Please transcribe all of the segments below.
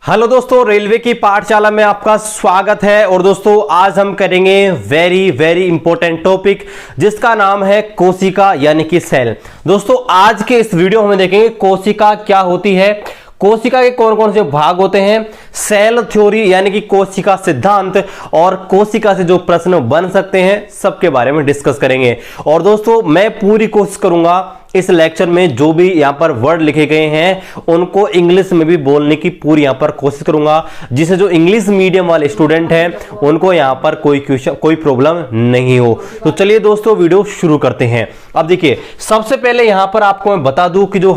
Hello दोस्तों, railway की पाठशाला में आपका स्वागत है। और दोस्तों आज हम करेंगे वेरी इंपॉर्टेंट टॉपिक जिसका नाम है कोशिका यानी कि सेल। दोस्तों आज के इस वीडियो में देखेंगे कोशिका क्या होती है, कोशिका के कौन कौन से भाग होते हैं, सेल थ्योरी यानी कि कोशिका सिद्धांत और कोशिका से जो प्रश्न बन सकते हैं सबके बारे में डिस्कस करेंगे। और दोस्तों मैं पूरी कोशिश करूंगा इस लेक्चर में जो भी यहां पर वर्ड लिखे गए हैं उनको इंग्लिश में भी बोलने की पूरी यहां पर कोशिश करूंगा, जिससे जो इंग्लिश मीडियम वाले स्टूडेंट हैं उनको यहां पर कोई प्रॉब्लम नहीं हो। तो चलिए दोस्तों वीडियो शुरू करते हैं। अब देखिए सबसे पहले यहां पर आपको मैं बता दूं कि जो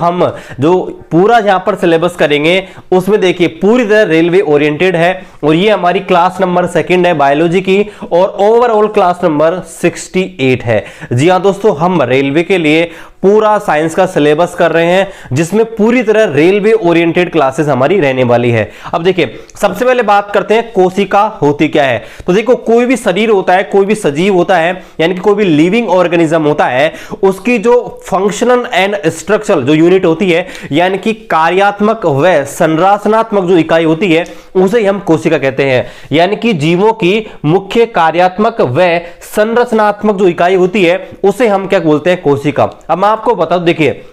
पूरा यहां पर सिलेबस करेंगे उसमें देखिए पूरी तरह रेलवे ओरिएंटेड है और ये हमारी क्लास नंबर 2 है बायोलॉजी की और ओवरऑल क्लास नंबर 68 है। जी हाँ दोस्तों, हम रेलवे के लिए पूरा साइंस का सिलेबस कर रहे हैं जिसमें पूरी तरह रेलवे ओरिएंटेड क्लासेस हमारी रहने वाली है। अब देखिए सबसे पहले बात करते हैं कोशिका होती क्या है। तो देखो कोई भी शरीर होता है, कोई भी सजीव होता है यानी कि कोई भी लिविंग ऑर्गेनिज्म होता है, उसकी जो फंक्शनल एंड स्ट्रक्चरल जो यूनिट होती है यानी कि कार्यात्मक व संरचनात्मक जो इकाई होती है उसे हम कोशिका कहते हैं। यानी कि जीवों की मुख्य कार्यात्मक व संरचनात्मक जो इकाई होती है उसे हम क्या बोलते हैं, कोशिका। अब मैं आपको बता दूं, देखिए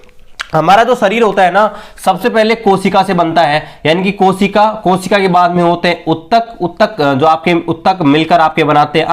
हमारा जो शरीर होता है ना सबसे पहले कोशिका से बनता है, यानी कि कोशिका के बाद में होते हैं उत्तक जो आपके उत्तक मिलकर आपके बनाते हैं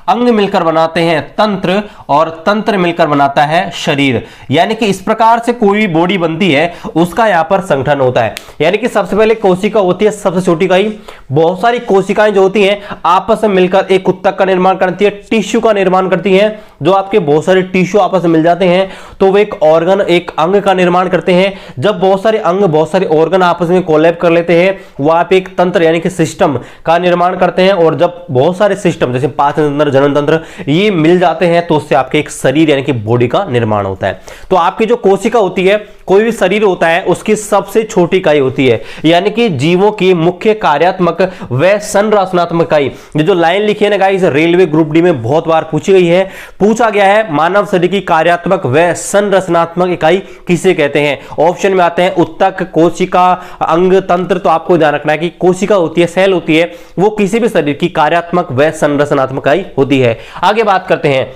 अंग मिलकर बनाते हैं तंत्र और तंत्र मिलकर बनाता है शरीर। यानी कि इस प्रकार से कोई भी बॉडी बनती है उसका यहां पर संगठन होता है। यानी कि सबसे पहले कोशिका होती है सबसे छोटी इकाई, बहुत सारी कोशिकाएं जो होती हैं आपस में मिलकर एक उत्तक का निर्माण करती है, टिश्यू का निर्माण करती है। जो आपके बहुत सारे टिश्यू आपस में मिल जाते हैं तो वो एक ऑर्गन एक अंग का निर्माण करते हैं। जब बहुत सारे अंग बहुत सारे ऑर्गन आपस में कोलैब कर लेते हैं वो आप एक तंत्र यानी कि सिस्टम का निर्माण करते हैं। और जब बहुत सारे सिस्टम जैसे पाचन तंत्र जनन तंत्र ये मिल जाते हैं तो उससे आपके एक शरीर यानी कि बॉडी का निर्माण होता है। तो आपकी जो कोशिका होती है, कोई भी शरीर होता है उसकी सबसे छोटी इकाई होती है, यानी कि जीवों की मुख्य कार्यात्मक व संरचनात्मक इकाई। जो लाइन लिखी है ना गाइस, रेलवे ग्रुप डी में बहुत बार पूछी गई है, पूछा गया है मानव शरीर की कार्यात्मक व संरचनात्मक इकाई किसे कहते हैं। ऑप्शन में आते हैं उत्तक, कोशिका, अंग, तंत्र। तो आपको ध्यान रखना है कि कोशिका होती है, सेल होती है, वो किसी भी शरीर की कार्यात्मक व संरचनात्मक इकाई होती है। आगे बात करते हैं,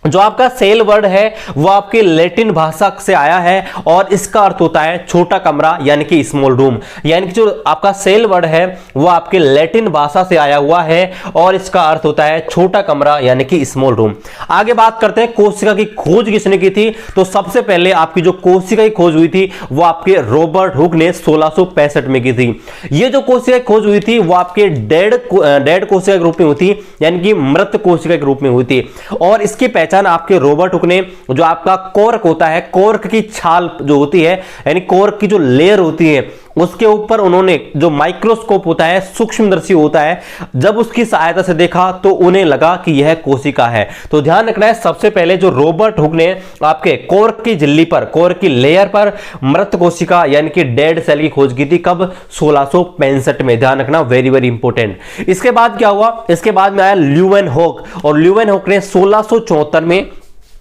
जो आपका सेल वर्ड है वो आपके लैटिन भाषा से आया है और इसका अर्थ होता है छोटा कमरा यानी कि स्मॉल रूम। यानी कि जो आपका सेल वर्ड है वो आपके लैटिन भाषा से आया हुआ है और इसका अर्थ होता है छोटा कमरा यानी कि स्मॉल रूम। आगे बात करते हैं कोशिका की खोज किसने की थी। तो सबसे पहले आपकी जो कोशिका की खोज हुई थी वो आपके रॉबर्ट हुक ने 1665 में की थी। ये जो कोशिका की खोज हुई थी वो आपके डेड कोशिका के रूप में हुई थी, यानी कि मृत कोशिका के रूप में हुई थी। और इसकी आपके रॉबर्ट हुक ने जो आपका कॉर्क होता है, कॉर्क की छाल जो होती है यानी कॉर्क की जो लेयर होती है उसके ऊपर उन्होंने जो माइक्रोस्कोप होता है, सूक्ष्मदर्शी होता है, जब उसकी सहायता से देखा तो उन्हें लगा कि यह कोशिका है। तो ध्यान रखना है सबसे पहले जो रॉबर्ट हुक ने आपके कॉर्क की झिल्ली पर, कॉर्क की लेयर पर मृत कोशिका यानी कि डेड सेल की खोज की थी। कब? 1665 में। ध्यान रखना, वेरी इंपॉर्टेंट। इसके बाद क्या हुआ, इसके बाद में आया ल्यूवेनहॉक और ल्यूवेनहॉक ने 1674 में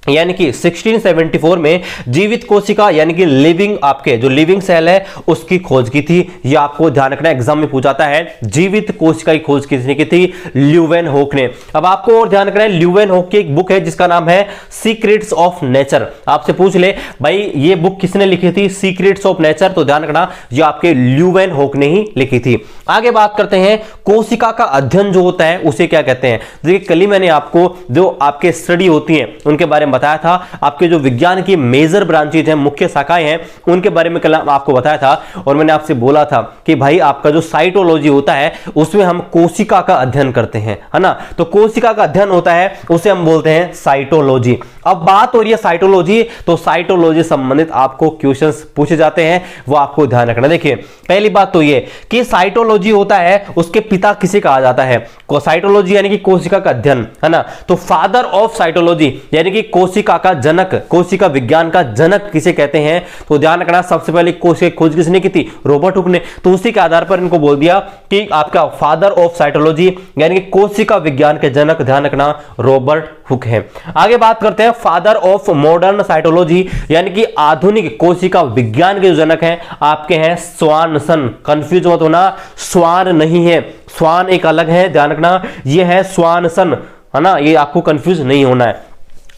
यानी कि 1674 में जीवित कोशिका यानी कि लिविंग आपके जो लिविंग सेल है उसकी खोज की थी। ये आपको ध्यान रखना, एग्जाम में पूछा जाता है जीवित कोशिका की खोज किसने की थी, ल्यूवेनहॉक ने। अब आपको और ध्यान रखना है ल्यूवेनहॉक की एक बुक है जिसका नाम है सीक्रेट्स ऑफ नेचर। आपसे पूछ ले भाई ये बुक किसने लिखी थी, सीक्रेट्स ऑफ नेचर, तो ध्यान रखना ये आपके ल्यूवेनहॉक ने ही लिखी थी। आगे बात करते हैं कोशिका का अध्ययन जो होता है उसे क्या कहते हैं। देखिए कल ही मैंने आपको जो आपके स्टडी होती है उनके बारे में बताया था, आपके जो विज्ञान की मेजर ब्रांचेज हैं, मुख्य शाखाएं हैं, उनके बारे में कल आपको बताया था। और मैंने आपसे बोला था कि भाई आपका जो साइटोलॉजी होता है उसमें हम कोशिका का अध्ययन करते हैं, है ना। तो कोशिका का अध्ययन होता है उसे हम बोलते हैं साइटोलॉजी। अब बात हो रही है साइटोलॉजी, तो साइटोलॉजी संबंधित आपको क्वेश्चंस पूछे जाते हैं, वो आपको ध्यान रखना। देखिए पहली बात तो ये कि साइटोलॉजी होता है उसके पिता किसे कहा जाता है, साइटोलॉजी यानी कि कोशिका का अध्ययन, है ना। तो फादर ऑफ साइटोलॉजी यानी कि कोशिका का जनक, कोशिका विज्ञान का जनक किसे कहते हैं, तो ध्यान रखना सबसे पहले कोशिका खोज किसने की थी, रॉबर्ट हुक ने। तो उसी के आधार पर इनको बोल दिया कि आपका फादर ऑफ साइटोलॉजी यानी कि कोशिका विज्ञान के जनक, ध्यान रखना, रॉबर्ट हुक है। आगे बात करते हैं फादर ऑफ मॉडर्न साइटोलॉजी यानी कि आधुनिक कोशिका विज्ञान के जो जनक हैं आपके हैं स्वानसन। कंफ्यूज मत होना, स्वान नहीं है, स्वान एक अलग है, ध्यान रखना, ये है स्वानसन, है ना, ये आपको कंफ्यूज नहीं होना है।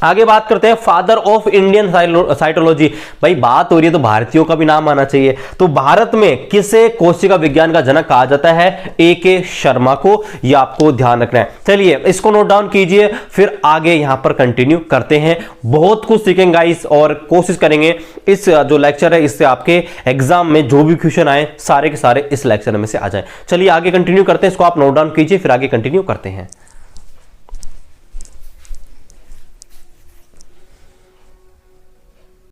आगे बात करते हैं फादर ऑफ इंडियन साइटोलॉजी। भाई बात हो रही है तो भारतीयों का भी नाम आना चाहिए। तो भारत में किसे कोशिका विज्ञान का जनक कहा जाता है, ए.के. शर्मा को, ये आपको ध्यान रखना है। चलिए इसको नोट डाउन कीजिए, फिर आगे यहां पर कंटिन्यू करते हैं। बहुत कुछ सीखेंगे गाइस और कोशिश करेंगे इस जो लेक्चर है इससे आपके एग्जाम में जो भी क्वेश्चन आए सारे के सारे इस लेक्चर में से आ जाए। चलिए आगे कंटिन्यू करते हैं, इसको आप नोट डाउन कीजिए, फिर आगे कंटिन्यू करते हैं।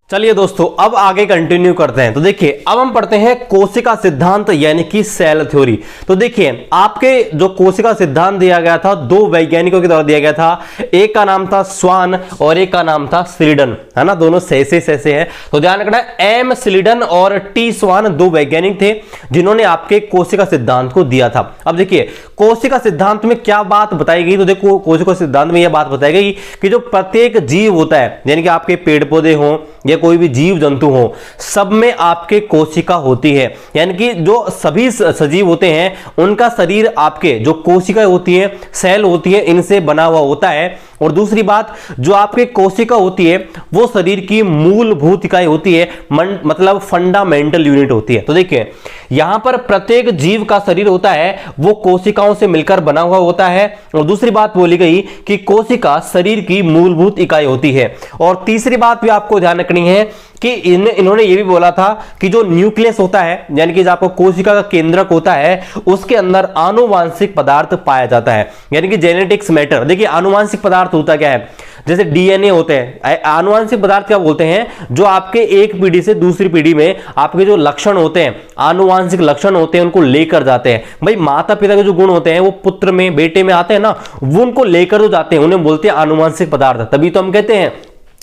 चलिए दोस्तों अब आगे कंटिन्यू करते हैं। तो देखिए अब हम पढ़ते हैं कोशिका सिद्धांत यानी कि सेल थ्योरी। तो देखिए आपके जो कोशिका सिद्धांत दिया गया था दो वैज्ञानिकों के द्वारा दिया गया था, एक का नाम था स्वान और एक का नाम था स्लीडन, है ना, दोनों से है। तो ध्यान रखना एम स्लीडन और टी स्वान दो वैज्ञानिक थे जिन्होंने आपके कोशिका सिद्धांत को दिया था। अब देखिए कोशिका सिद्धांत में क्या बात बताई गई, तो देखो कोशिका सिद्धांत में यह बात बताई गई कि जो प्रत्येक जीव होता है यानी कि आपके पेड़ पौधे हों या कोई भी जीव जंतु हो, सब में आपके कोशिका होती है। यानी कि जो सभी सजीव होते हैं उनका शरीर आपके जो कोशिका होती है, सेल होती है, इनसे बना हुआ होता है। और दूसरी बात जो आपके कोशिका होती है वो शरीर की मूलभूत इकाई होती है, मतलब फंडामेंटल यूनिट होती है। तो देखिए यहां पर प्रत्येक जीव का शरीर होता है वो कोशिकाओं से मिलकर बना हुआ होता है। और दूसरी बात बोली गई कि कोशिका शरीर की मूलभूत इकाई होती है। और तीसरी बात भी आपको ध्यान रखनी है कि इन्होंने ये भी बोला था कि जो न्यूक्लियस होता है यानी कि जो आपको कोशिका का केंद्रक होता है उसके अंदर आनुवांशिक पदार्थ पाया जाता है, यानी कि जेनेटिक्स मैटर। देखिए आनुवांशिक पदार्थ होता क्या है, जैसे डीएनए होते हैं। आनुवांशिक पदार्थ क्या बोलते हैं, जो आपके एक पीढ़ी से दूसरी पीढ़ी में आपके जो लक्षण होते हैं, आनुवांशिक लक्षण होते हैं, उनको लेकर जाते हैं। भाई माता पिता के जो गुण होते हैं वो पुत्र में, बेटे में आते हैं ना, वो उनको लेकर जो जाते हैं उन्हें बोलते हैं आनुवांशिक पदार्थ। तभी तो हम कहते हैं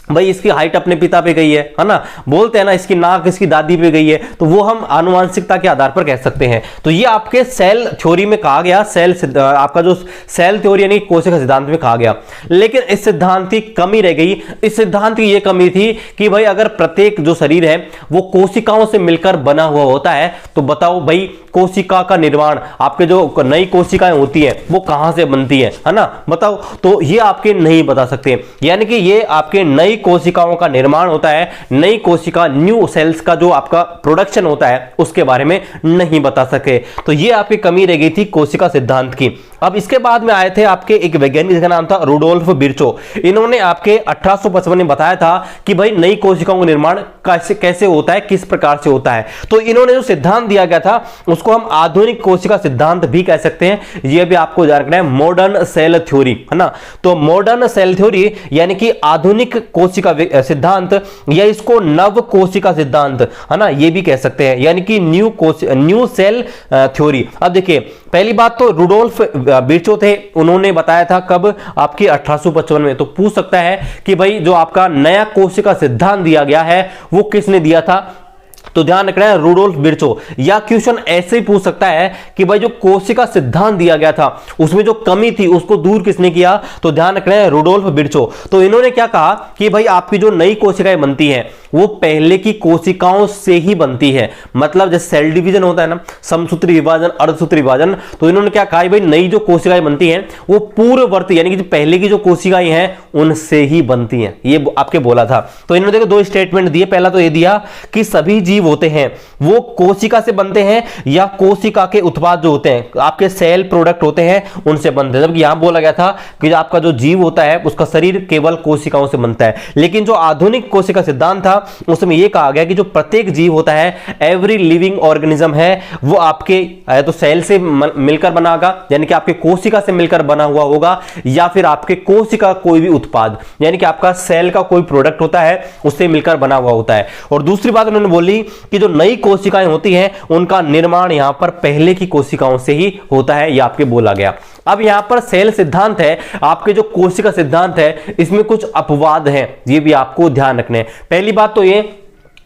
भाई इसकी हाइट अपने पिता पे गई है ना, बोलते हैं ना इसकी नाक इसकी दादी पे गई है, तो वो हम आनुवांशिकता के आधार पर कह सकते हैं। तो ये आपके सेल थ्योरी में कहा गया, आपका जो सेल थ्योरी यानी कोशिका सिद्धांत में कहा गया। लेकिन इस सिद्धांत की कमी रह गई। इस सिद्धांत की ये कमी थी कि भाई अगर प्रत्येक जो शरीर है वो कोशिकाओं से मिलकर बना हुआ होता है तो बताओ भाई कोशिका का निर्माण, आपके जो नई कोशिकाएं होती है वो कहां से बनती है ना, बताओ। तो ये आपके नहीं बता सकते, यानी कि ये आपके नई कोशिकाओं का निर्माण होता है, नई कोशिका न्यू सेल्स का जो आपका प्रोडक्शन होता है उसके बारे में नहीं बता सके। तो ये आपकी कमी रह गई थी कोशिका सिद्धांत की। अब इसके बाद में आए थे आपके एक वैज्ञानिक जिसका नाम था रुडोल्फ बिर्चो। इन्होंने आपके 1855 में बताया था कि भाई नई कोशिकाओं का निर्माण कैसे होता है, किस प्रकार से होता है। तो इन्होंने जो सिद्धांत दिया गया था उसको हम आधुनिक कोशिका सिद्धांत भी कह सकते हैं। यह भी आपको ध्यान रखना है, मॉडर्न सेल थ्योरी, है ना। तो मॉडर्न सेल थ्योरी यानी कि आधुनिक कोशिका सिद्धांत या इसको नव कोशिका सिद्धांत, है ना, ये भी कह सकते हैं, यानी कि न्यू सेल थ्योरी। अब देखिए पहली बात तो रुडोल्फ बिर्चो थे, उन्होंने बताया था कब, आपकी 1855 में। तो पूछ सकता है कि भाई जो आपका नया कोशिका सिद्धांत दिया गया है वो किसने दिया था, तो ध्यान रखना है रुडोल्फ बिर्चो। या क्वेश्चन ऐसे ही पूछ सकता है कि भाई जो कोशिका सिद्धांत दिया गया था उसमें जो कमी थी उसको दूर किसने किया, तो ध्यान रखना है रुडोल्फ बिर्चो। तो इन्होंने क्या कहा कि भाई आपकी जो नई कोशिकाएं बनती हैं वो पहले की कोशिकाओं से ही बनती है, मतलब जैसे सेल डिवीजन होता है ना, समसूत्री विभाजन, अर्धसूत्री विभाजन। तो इन्होंने क्या कहा, भाई नई जो कोशिकाएं बनती हैं वो पूर्ववर्ती यानी कि पहले की जो कोशिकाएं हैं उनसे ही बनती हैं, ये आपके बोला था। तो इन्होंने देखो दो स्टेटमेंट दिए। पहला तो ये दिया कि सभी जीव होते हैं वो कोशिका से बनते हैं या कोशिका के उत्पाद जो होते हैं आपके सेल प्रोडक्ट होते हैं उनसे बनते हैं। जबकि यहां बोला गया था कि आपका जो जीव होता है उसका शरीर केवल कोशिकाओं से बनता है। लेकिन जो आधुनिक कोशिका सिद्धांत था उसमें यह कहा गया कि जो प्रत्येक जीव होता है, एवरी लिविंग ऑर्गेनिज्म है, वो आपके तो सेल से मिलकर बना होगा, यानी कि आपके कोशिका से मिलकर बना हुआ होगा, या फिर आपके कोशिका कोई भी उत्पाद यानी कि आपका सेल का कोई प्रोडक्ट होता है उससे मिलकर बना हुआ होता है। और दूसरी बात उन्होंने बोली कि जो नई कोशिकाएं होती हैं उनका निर्माण यहां पर पहले की कोशिकाओं से ही होता है, यह आपके बोला गया। अब यहां पर सेल सिद्धांत है, आपके जो कोशिका सिद्धांत है, इसमें कुछ अपवाद हैं, ये भी आपको ध्यान रखने हैं। पहली बात तो ये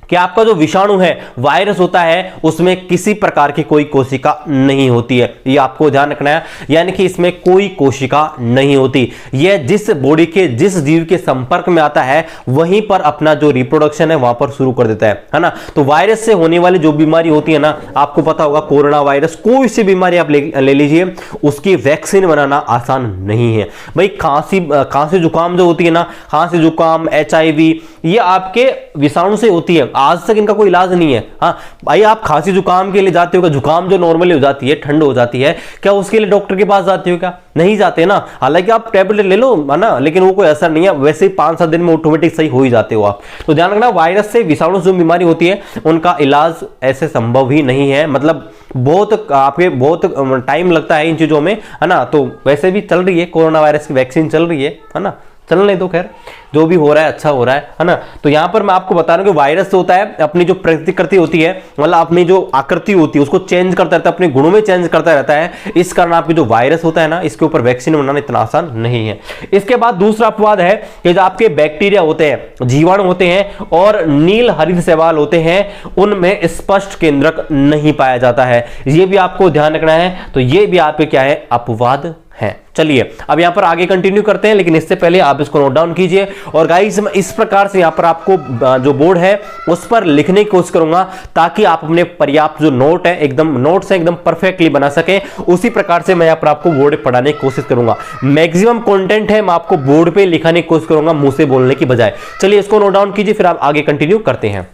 कि आपका जो विषाणु है, वायरस होता है, उसमें किसी प्रकार की कोई कोशिका नहीं होती है, ये आपको ध्यान रखना है। यानी कि इसमें कोई कोशिका नहीं होती, यह जिस बॉडी के जिस जीव के संपर्क में आता है वहीं पर अपना जो रिप्रोडक्शन है वहां पर शुरू कर देता है ना। तो वायरस से होने वाली जो बीमारी होती है ना, आपको पता होगा कोरोना वायरस, कोई सी बीमारी आप ले लीजिए, उसकी वैक्सीन बनाना आसान नहीं है भाई। खांसी जुकाम जो होती है ना, खांसी जुकाम, HIV, ये आपके विषाणु से होती है, आज तक इनका कोई इलाज नहीं है। हाँ भाई, आप खांसी जुकाम के लिए जाते हो, जुकाम जो नॉर्मली हो जाती है, ठंड हो जाती है, क्या उसके लिए डॉक्टर के पास जाते हो? क्या नहीं जाते ना। हालांकि आप टैबलेट ले लो है ना, लेकिन वो कोई असर नहीं है, वैसे ही 5-7 दिन में ऑटोमेटिक सही हो ही जाते हो आप। तो ध्यान रखना, वायरस से विषाणु जो बीमारी होती है उनका इलाज ऐसे संभव ही नहीं है, मतलब बहुत टाइम लगता है इन चीजों में, है ना। तो वैसे भी चल रही है कोरोना वायरस की वैक्सीन चल रही है ना, चलने दो, खैर जो भी हो रहा है अच्छा हो रहा है ना। तो यहां पर मैं आपको बता रहा हूं कि वायरस होता है, अपनी जो प्रतिकृति होती है, मतलब अपनी जो आकृति होती है उसको चेंज करता रहता है, अपने गुणों में चेंज करता रहता है। इस कारण आपके जो वायरस होता है ना, इसके ऊपर वैक्सीन बनाना इतना आसान नहीं है। इसके बाद दूसरा अपवाद है कि जो आपके बैक्टीरिया होते हैं, जीवाणु होते हैं और नील हरित शैवाल होते हैं, उनमें स्पष्ट केंद्रक नहीं पाया जाता है, ये भी आपको ध्यान रखना है। तो ये भी आपके क्या है, अपवाद है। चलिए अब यहां पर आगे कंटिन्यू करते हैं, लेकिन इससे पहले आप इसको नोट डाउन कीजिए। और गाइस, मैं इस प्रकार से यहां पर आपको जो बोर्ड है उस पर लिखने की कोशिश करूंगा, ताकि आप अपने पर्याप्त जो नोट है, एकदम नोट्स है, एकदम परफेक्टली बना सके। उसी प्रकार से मैं यहां पर आपको बोर्ड पे पढ़ाने की कोशिश करूंगा। मैक्सिमम कंटेंट है मैं आपको बोर्ड पे लिखाने की कोशिश करूंगा, मुंह से बोलने की बजाय। चलिए इसको नोट डाउन कीजिए, फिर आप आगे कंटिन्यू करते हैं।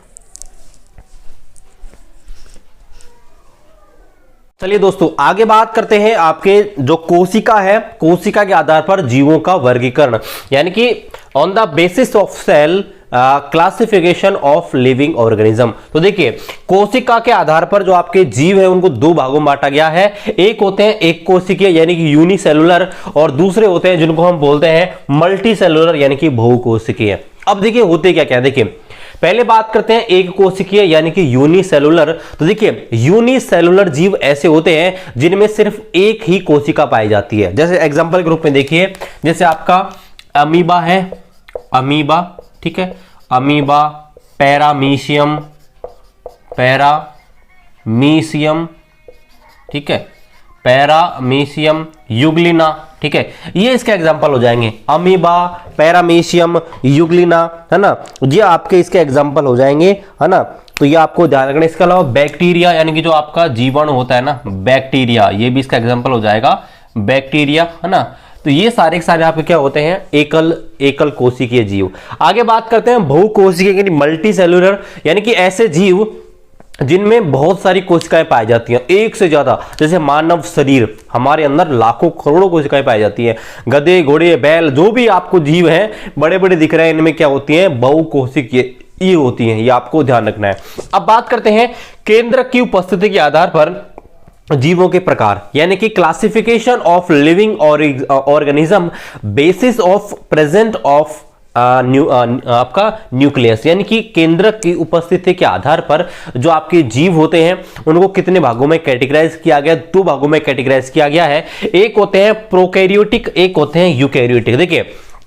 चलिए दोस्तों, आगे बात करते हैं आपके जो कोशिका है, कोशिका के आधार पर जीवों का वर्गीकरण, यानी कि on the basis of cell classification of living organism. तो देखिए, कोशिका के आधार पर जो आपके जीव है उनको दो भागों में बांटा गया है। एक होते हैं एक कोशिकीय यानी कि यूनिसेलुलर, और दूसरे होते हैं जिनको हम बोलते हैं मल्टी सेलुलर यानी कि बहुकोशिकीय। अब देखिए होते क्या क्या, देखिए पहले बात करते हैं एक कोशिकीय यानी कि यूनिसेलुलर। तो देखिए, यूनिसेलुलर जीव ऐसे होते हैं जिनमें सिर्फ एक ही कोशिका पाई जाती है। जैसे एग्जांपल के रूप में देखिए, जैसे आपका अमीबा है, अमीबा, ठीक है, अमीबा, पैरामीशियम, ठीक है, पैरामीशियम, यूग्लिना, ठीक है, ये इसके एग्जांपल हो जाएंगे। अमीबा, पैरामीशियम, यूग्लिना, है ना, ये आपके इसके एग्जांपल हो जाएंगे, है ना। तो ये आपको ध्यान रखना। इसके अलावा बैक्टीरिया यानी कि जो आपका जीवाणु होता है ना, बैक्टीरिया, ये भी इसका एग्जांपल हो जाएगा, बैक्टीरिया, है ना। तो ये सारे के सारे आपके क्या होते हैं, एकल कोशिकीय जीव। आगे बात करते हैं बहुकोशिकीय यानी मल्टी सेलुलर, यानी कि ऐसे जीव जिनमें बहुत सारी कोशिकाएं पाई जाती हैं, एक से ज्यादा। जैसे मानव शरीर, हमारे अंदर लाखों करोड़ों कोशिकाएं पाई जाती हैं। गधे, घोड़े, बैल, जो भी आपको जीव हैं बड़े बड़े दिख रहे हैं, इनमें क्या होती हैं, बहुकोशिकीय ये होती हैं, ये आपको ध्यान रखना है। अब बात करते हैं केंद्रक की उपस्थिति के आधार पर जीवों के प्रकार, यानी कि classification of living organism basis of present of आपका न्यूक्लियस, यानी कि केंद्रक की उपस्थिति के आधार पर जो आपके जीव होते हैं उनको कितने भागों में कैटेगराइज किया गया, दो भागों में कैटेगराइज किया गया है। एक होते हैं प्रोकैरियोटिक, एक होते हैं यूकैरियोटिक। देखिए,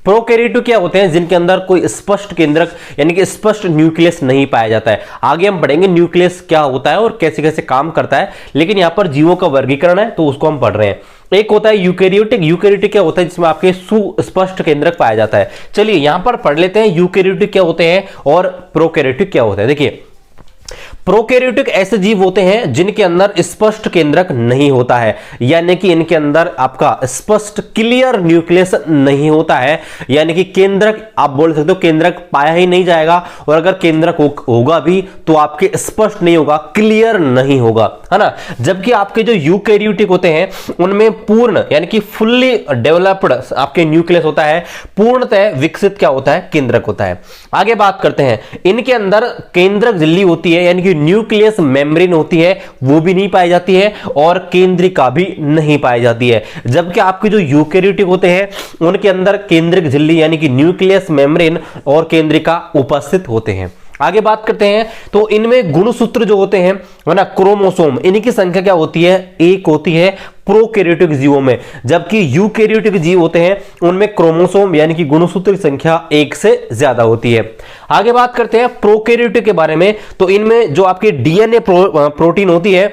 प्रोकैरियोटिक क्या होते हैं, जिनके अंदर कोई स्पष्ट केंद्रक यानी कि स्पष्ट न्यूक्लियस नहीं पाया जाता है। आगे हम पढ़ेंगे न्यूक्लियस क्या होता है और कैसे कैसे काम करता है, लेकिन यहां पर जीवों का वर्गीकरण है तो उसको हम पढ़ रहे हैं। एक होता है यूकैरियोटिक। यूकैरियोटिक क्या होता है, जिसमें आपके सुस्पष्ट केंद्रक पाया जाता है। चलिए यहां पर पढ़ लेते हैं यूकैरियोटिक क्या होते हैं और प्रोकैरियोटिक क्या होता है। देखिए, प्रोकैरियोटिक ऐसे जीव होते हैं जिनके अंदर स्पष्ट केंद्रक नहीं होता है, यानी कि इनके अंदर आपका स्पष्ट क्लियर न्यूक्लियस नहीं होता है, यानी कि केंद्रक आप बोल सकते हो केंद्रक पाया ही नहीं जाएगा, और अगर केंद्रक होगा भी तो आपके स्पष्ट नहीं होगा, क्लियर नहीं होगा, है ना। जबकि आपके जो यूकैरियोटिक होते हैं उनमें पूर्ण यानी कि फुल्ली डेवलप्ड आपके न्यूक्लियस होता है, पूर्णतः विकसित क्या होता है, केंद्रक होता है। आगे बात करते हैं, इनके अंदर केंद्रक झिल्ली होती है यानी कि न्यूक्लियस मेम्ब्रेन होती है, वो भी नहीं पाई जाती है, और केंद्रिका भी नहीं पाई जाती है। जबकि आपके जो यूकैरियोटिक होते हैं उनके अंदर केंद्रक झिल्ली यानी कि न्यूक्लियस मेम्ब्रेन और केंद्रिका उपस्थित होते हैं। आगे बात करते हैं तो इनमें गुणसूत्र जो होते हैं है ना, क्रोमोसोम, इनकी संख्या क्या होती है, एक होती है प्रोकैरियोटिक जीवों में, जबकि यूकैरियोटिक जीव होते हैं उनमें क्रोमोसोम यानी कि गुणसूत्र की संख्या एक से ज्यादा होती है। आगे बात करते हैं प्रोकैरियोटिक के बारे में, तो इनमें जो आपकी डीएनए प्रोटीन होती है,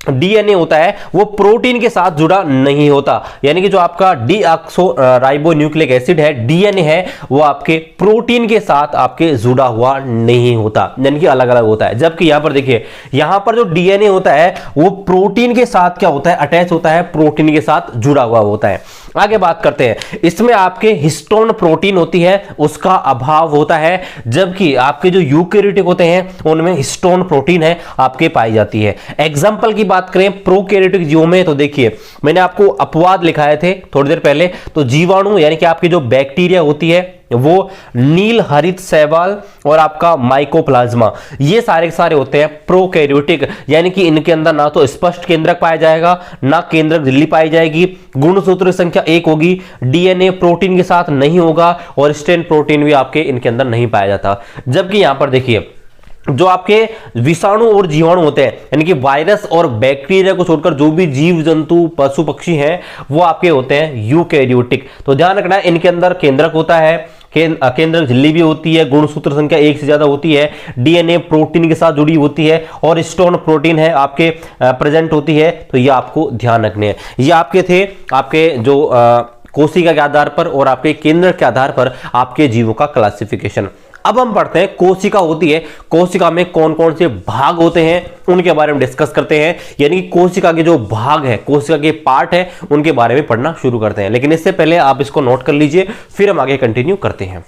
डीएनए होता है वो प्रोटीन के साथ जुड़ा नहीं होता, यानी कि जो आपका डीऑक्सोराइबोन्यूक्लिक एसिड है, डीएनए है, वो आपके प्रोटीन के साथ आपके जुड़ा हुआ नहीं होता, यानी कि अलग अलग होता है। जबकि यहां पर देखिए, यहां पर जो डीएनए होता है वो प्रोटीन के साथ क्या होता है, अटैच होता है, प्रोटीन के साथ जुड़ा हुआ होता है। आगे बात करते हैं, इसमें आपके हिस्टोन प्रोटीन होती है उसका अभाव होता है, जबकि आपके जो यूकैरियोटिक होते हैं उनमें हिस्टोन प्रोटीन है आपके पाई जाती है। एग्जांपल की बात करें प्रोकैरियोटिक जीवों में, तो देखिए मैंने आपको अपवाद लिखाए थे थोड़ी देर पहले, तो जीवाणु यानी कि आपकी जो बैक्टीरिया होती है वो नील हरित शैवाल और आपका माइकोप्लाज्मा, ये सारे के सारे होते हैं प्रोकैरियोटिक, यानी कि इनके अंदर ना तो स्पष्ट केंद्रक पाया जाएगा ना केंद्रक झिल्ली पाई जाएगी, गुणसूत्र संख्या एक होगी, डीएनए प्रोटीन के साथ नहीं होगा और स्टेन प्रोटीन भी आपके इनके अंदर नहीं पाया जाता। जबकि यहां पर देखिए जो आपके विषाणु और जीवाणु होते हैं, यानी कि वायरस और बैक्टीरिया को छोड़कर जो भी जीव जंतु पशु पक्षी हैं वो आपके होते हैं यूकैरियोटिक। तो ध्यान रखना है, इनके अंदर केंद्रक होता है, केंद्रक झिल्ली भी होती है, गुणसूत्र संख्या एक से ज्यादा होती है, डीएनए प्रोटीन के साथ जुड़ी होती है और हिस्टोन प्रोटीन है आपके प्रेजेंट होती है। तो ये आपको ध्यान रखने हैं। ये आपके थे आपके जो कोशिका के आधार पर और आपके केंद्र के आधार पर आपके जीवों का क्लासिफिकेशन। अब हम पढ़ते हैं कोशिका होती है, कोशिका में कौन कौन से भाग होते हैं उनके बारे में डिस्कस करते हैं, यानी कि कोशिका के जो भाग है, कोशिका के पार्ट है, उनके बारे में पढ़ना शुरू करते हैं। लेकिन इससे पहले आप इसको नोट कर लीजिए, फिर हम आगे कंटिन्यू करते हैं।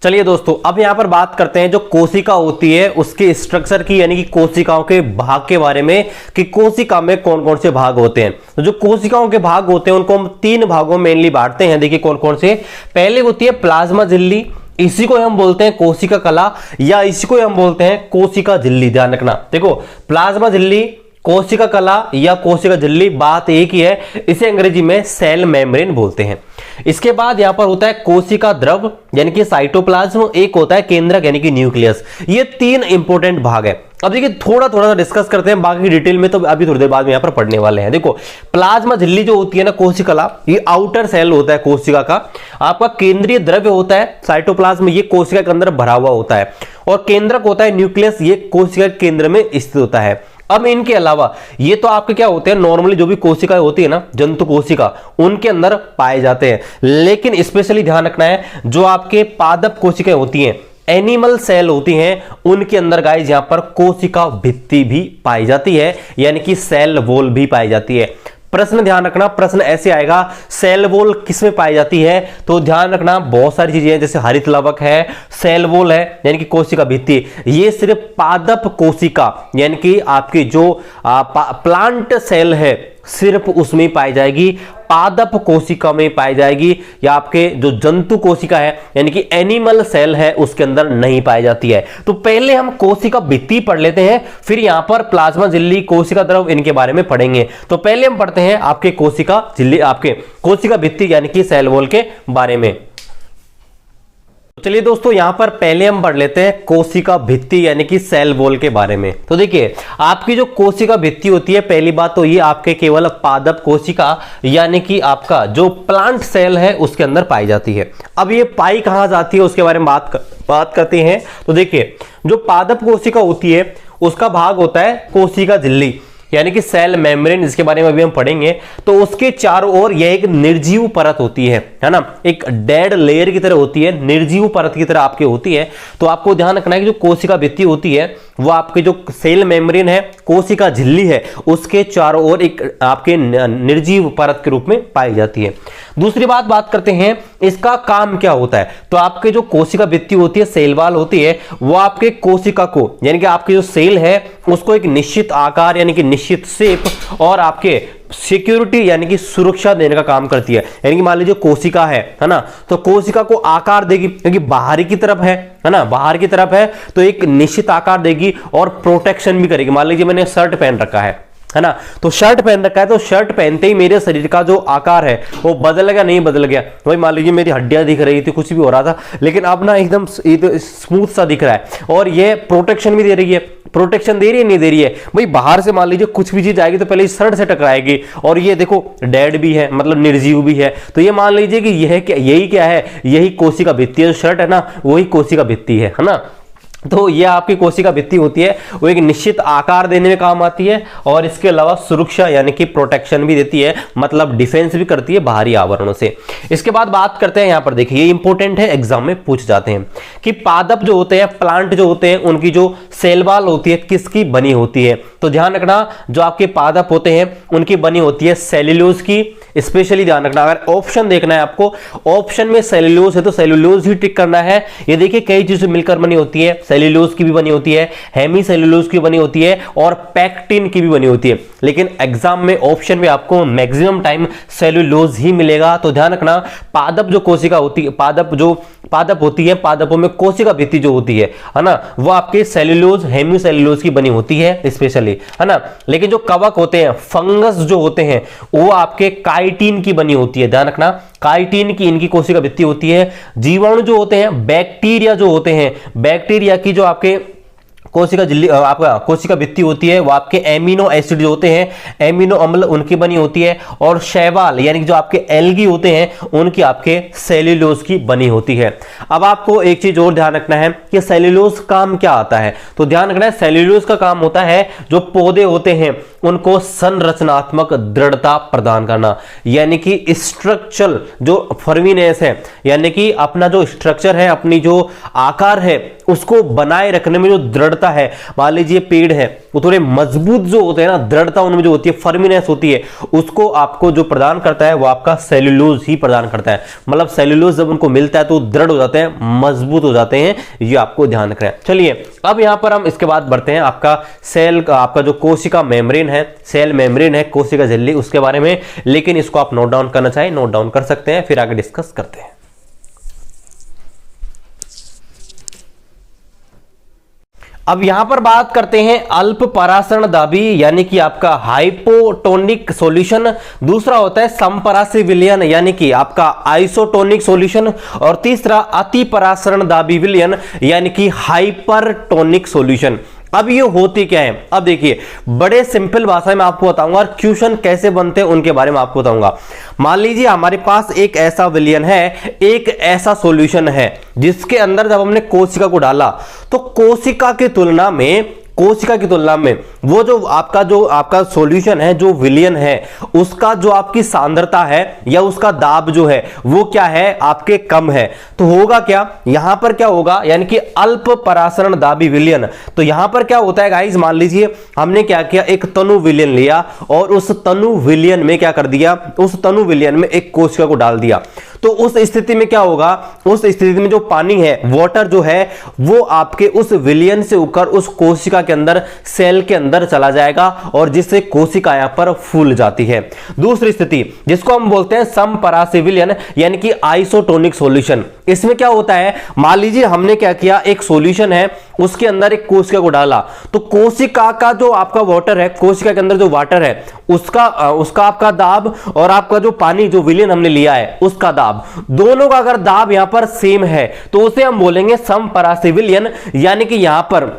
चलिए दोस्तों, अब यहां पर बात करते हैं जो कोशिका होती है उसके स्ट्रक्चर की, यानी कि कोशिकाओं के भाग के बारे में, कि कोशिका में कौन कौन से भाग होते हैं। तो जो कोशिकाओं के भाग होते हैं उनको हम तीन भागों में मेनली बांटते हैं। देखिए कौन कौन से। पहले होती है प्लाज्मा झिल्ली, इसी को हम बोलते हैं कोशिका कला या इसी को हम बोलते हैं कोशिका झिल्ली। ध्यान रखना, देखो प्लाज्मा झिल्ली, कोशिका कला या कोशिका झिल्ली बात एक ही है, इसे अंग्रेजी में सेल मेम्ब्रेन बोलते हैं। इसके बाद यहां पर होता है कोशिका द्रव यानी कि साइटोप्लाज्म, एक होता है केंद्रक यानी कि न्यूक्लियस। ये तीन इंपॉर्टेंट भाग है। अब देखिए थोड़ा थोड़ा सा डिस्कस करते हैं, बाकी डिटेल में तो अभी थोड़ी देर बाद में यहां पर पढ़ने वाले हैं। देखो प्लाज्मा झिल्ली जो होती है ना, कोशिका, ये आउटर सेल होता है कोशिका का, आपका केंद्रीय द्रव्य होता है साइटोप्लाज्म, ये कोशिका के अंदर भरा हुआ होता है, और केंद्रक होता है न्यूक्लियस, ये कोशिका के केंद्र में स्थित होता है। अब इनके अलावा ये तो आपके क्या होते हैं, नॉर्मली जो भी कोशिका होती है ना, जंतु कोशिका, उनके अंदर पाए जाते हैं। लेकिन स्पेशली ध्यान रखना है, जो आपके पादप कोशिकाएं होती हैं, एनिमल सेल होती हैं, उनके अंदर गाइस यहां पर कोशिका भित्ति भी पाई जाती है, यानी कि सेल वॉल भी पाई जाती है। प्रश्न ध्यान रखना, प्रश्न ऐसे आएगा, सेल वॉल किसमें पाई जाती है, तो ध्यान रखना बहुत सारी चीजें हैं, जैसे हरित लवक है, सेल वॉल है यानी कि कोशिका भित्ति, ये सिर्फ पादप कोशिका यानी कि आपकी जो प्लांट सेल है सिर्फ उसमें पाई जाएगी, पादप कोशिका में पाई जाएगी, या आपके जो जंतु कोशिका है यानी कि एनिमल सेल है उसके अंदर नहीं पाई जाती है। तो पहले हम कोशिका भित्ति पढ़ लेते हैं, फिर यहां पर प्लाज्मा झिल्ली, कोशिका द्रव, इनके बारे में पढ़ेंगे। तो पहले हम पढ़ते हैं आपके कोशिका झिल्ली, आपके कोशिका भित्ति यानी कि सेल वॉल के बारे में। चलिए दोस्तों, यहां पर पहले हम पढ़ लेते हैं कोशिका भित्ति यानी कि सेल वॉल के बारे में। तो देखिए आपकी जो कोशिका भित्ति होती है, पहली बात तो ये आपके केवल पादप कोशिका यानी कि आपका जो प्लांट सेल है उसके अंदर पाई जाती है। अब ये पाई कहां जाती है उसके बारे में बात करते हैं। तो देखिए जो पादप कोशिका होती है उसका भाग होता है कोशिका झिल्ली यानी कि सेल मेम्ब्रेन, जिसके बारे में अभी हम पढ़ेंगे। तो उसके चारों ओर यह एक निर्जीव परत होती है ना, एक डेड लेयर की तरह होती है, निर्जीव परत की तरह आपके होती है। तो आपको ध्यान रखना है कि जो कोशिका भित्ति होती है वो आपके जो सेल मेम्ब्रेन है, कोशिका झिल्ली है, उसके चारों ओर एक आपके निर्जीव परत के रूप में पाई जाती है। दूसरी बात करते हैं इसका काम क्या होता है। तो आपके जो कोशिका भित्ति होती है, सेल वॉल होती है, वो आपके कोशिका को यानी कि आपके जो सेल है उसको एक निश्चित आकार यानी कि निश्चित शेप और आपके सिक्योरिटी यानी कि सुरक्षा देने का काम करती है। यानी कि मान लीजिए कोशिका है ना, तो कोशिका को आकार देगी क्योंकि बाहरी की तरफ है ना, बाहर की तरफ है तो एक निश्चित आकार देगी और प्रोटेक्शन भी करेगी। मान लीजिए मैंने शर्ट पहन रखा है है ना। तो शर्ट पहन रखा है, तो शर्ट पहनते ही मेरे शरीर का जो आकार है वो बदल गया, नहीं बदल गया? भाई मान लीजिए मेरी हड्डियां दिख रही थी, कुछ भी हो रहा था, लेकिन अब ना एकदम स्मूथ सा दिख रहा है, और ये प्रोटेक्शन भी दे रही है। प्रोटेक्शन दे रही है, नहीं दे रही है? भाई बाहर से मान लीजिए कुछ भी चीज आएगी तो पहले शर्ट से टकराएगी, और ये देखो डेड भी है, मतलब निर्जीव भी है। तो ये मान लीजिए कि यह क्या, यही क्या है, यही कोशिका भित्ति है। जो शर्ट है ना वही कोशिका भित्ति है ना। तो ये आपकी कोशिका भित्ति होती है, वो एक निश्चित आकार देने में काम आती है, और इसके अलावा सुरक्षा यानी कि प्रोटेक्शन भी देती है, मतलब डिफेंस भी करती है बाहरी आवरणों से। इसके बाद बात करते हैं, यहां पर देखिए ये इंपॉर्टेंट है, एग्जाम में पूछ जाते हैं कि पादप जो होते हैं, प्लांट जो होते हैं, उनकी जो सेल वॉल होती है किसकी बनी होती है? तो ध्यान रखना, जो आपके पादप होते हैं उनकी बनी होती है सेल्यूलोज की। स्पेशली ध्यान रखना, अगर ऑप्शन देखना है आपको, ऑप्शन में सेल्यूलोज है तो सेल्यूलोज ही टिक करना है। ये देखिए कई चीजें मिलकर बनी होती है, सेल्यूलोज की भी बनी होती है, हेमी सेल्यूलोज की बनी होती है, और पैक्टिन की भी बनी होती है। लेकिन एग्जाम में ऑप्शन में आपको मैक्सिमम टाइम सेल्यूलोज ही मिलेगा। तो ध्यान रखना, पादप जो कोशिका होती है, पादप होती है, पादपों में कोशिका भित्ति जो होती है ना, वो आपके सेल्यूलोज, हेमी सेल्यूलोज की बनी होती है स्पेशली, है ना। लेकिन जो कवक होते हैं, फंगस जो होते हैं, वो आपके काइटिन की बनी होती है। ध्यान रखना, काइटिन की इनकी कोशिका भित्ति होती है। जीवाणु जो होते हैं, बैक्टीरिया जो होते हैं, बैक्टीरिया की जो आपके कोशिका झिल्ली, आपका कोशिका भित्ति होती है, वो आपके एमिनो एसिड जो होते हैं, एमिनो अम्ल, उनकी बनी होती है। और शैवाल यानी जो आपके एल्गी होते हैं, उनकी आपके सेल्यूलोज की बनी होती है। अब आपको एक चीज और ध्यान रखना है कि सेल्यूलोज काम क्या आता है। तो ध्यान रखना है, सेल्यूलोज का काम होता है जो पौधे होते हैं उनको संरचनात्मक दृढ़ता प्रदान करना, यानी कि स्ट्रक्चरल जो फर्मीनेस है, यानी कि अपना जो स्ट्रक्चर है, अपनी जो आकार है, उसको बनाए रखने में जो दृढ़ता है। मान लीजिए पेड़ है, वो थोड़े मजबूत जो होते हैं ना, दृढ़ता उनमें जो होती है, फर्मीनेस होती है, उसको आपको जो प्रदान करता है वो आपका सेल्यूलोज ही प्रदान करता है। मतलब सेल्यूलोज जब उनको मिलता है तो दृढ़ हो जाते हैं, मजबूत हो जाते हैं, ये आपको ध्यान रखना है। चलिए अब यहां पर हम इसके बाद बढ़ते हैं आपका सेल का, आपका जो कोशिका मेम्ब्रेन है, सेल मेम्ब्रेन है, कोशिका झिल्ली, उसके बारे में। लेकिन इसको आप नोट डाउन करना चाहे नोट डाउन कर सकते हैं, फिर आगे डिस्कस करते हैं। अब यहां पर बात करते हैं अल्प परासरणदाबी यानी कि आपका हाइपोटोनिक सॉल्यूशन, दूसरा होता है समपरासी विलयन यानी कि आपका आइसोटोनिक सॉल्यूशन, और तीसरा अति परासरणदाबी विलयन यानी कि हाइपरटोनिक सॉल्यूशन। अब ये होती क्या है, अब देखिए बड़े सिंपल भाषा में आपको बताऊंगा, और क्वेश्चन कैसे बनते हैं उनके बारे में आपको बताऊंगा। मान लीजिए हमारे पास एक ऐसा विलयन है, एक ऐसा सॉल्यूशन है, जिसके अंदर जब हमने कोशिका को डाला तो कोशिका की तुलना में वो जो आपका सॉल्यूशन है, जो विलयन है, उसका जो आपकी सांद्रता है या उसका दाब जो है वो क्या है, आपके कम है। तो होगा क्या, यहां पर क्या होगा, यानी कि अल्प परासरण दाबी विलयन। तो यहां पर क्या होता है गाइस, मान लीजिए हमने क्या किया, एक तनु विलयन लिया और उस तनु विलयन में क्या कर दिया, उस तनु विलयन में एक कोशिका को डाल दिया। तो उस स्थिति में क्या होगा, उस स्थिति में जो पानी है, वाटर जो है, वो आपके उस विलयन से उठकर उस कोशिका के अंदर, सेल के अंदर चला जाएगा, और जिससे कोशिका यहां पर फूल जाती है। दूसरी स्थिति जिसको हम बोलते हैं समपरासी विलयन यानी कि आइसोटोनिक सॉल्यूशन। इसमें क्या होता है, मान लीजिए हमने क्या किया, एक सॉल्यूशन है, उसके अंदर एक कोशिका को डाला, तो कोशिका का जो आपका वाटर है, कोशिका के अंदर जो वाटर है, उसका आपका दाब, और आपका जो पानी, जो विलयन हमने लिया है, उसका दाब, दोनों का अगर दाब यहां पर सेम है तो उसे हम बोलेंगे समपरासी विलयन, यानी कि यहां पर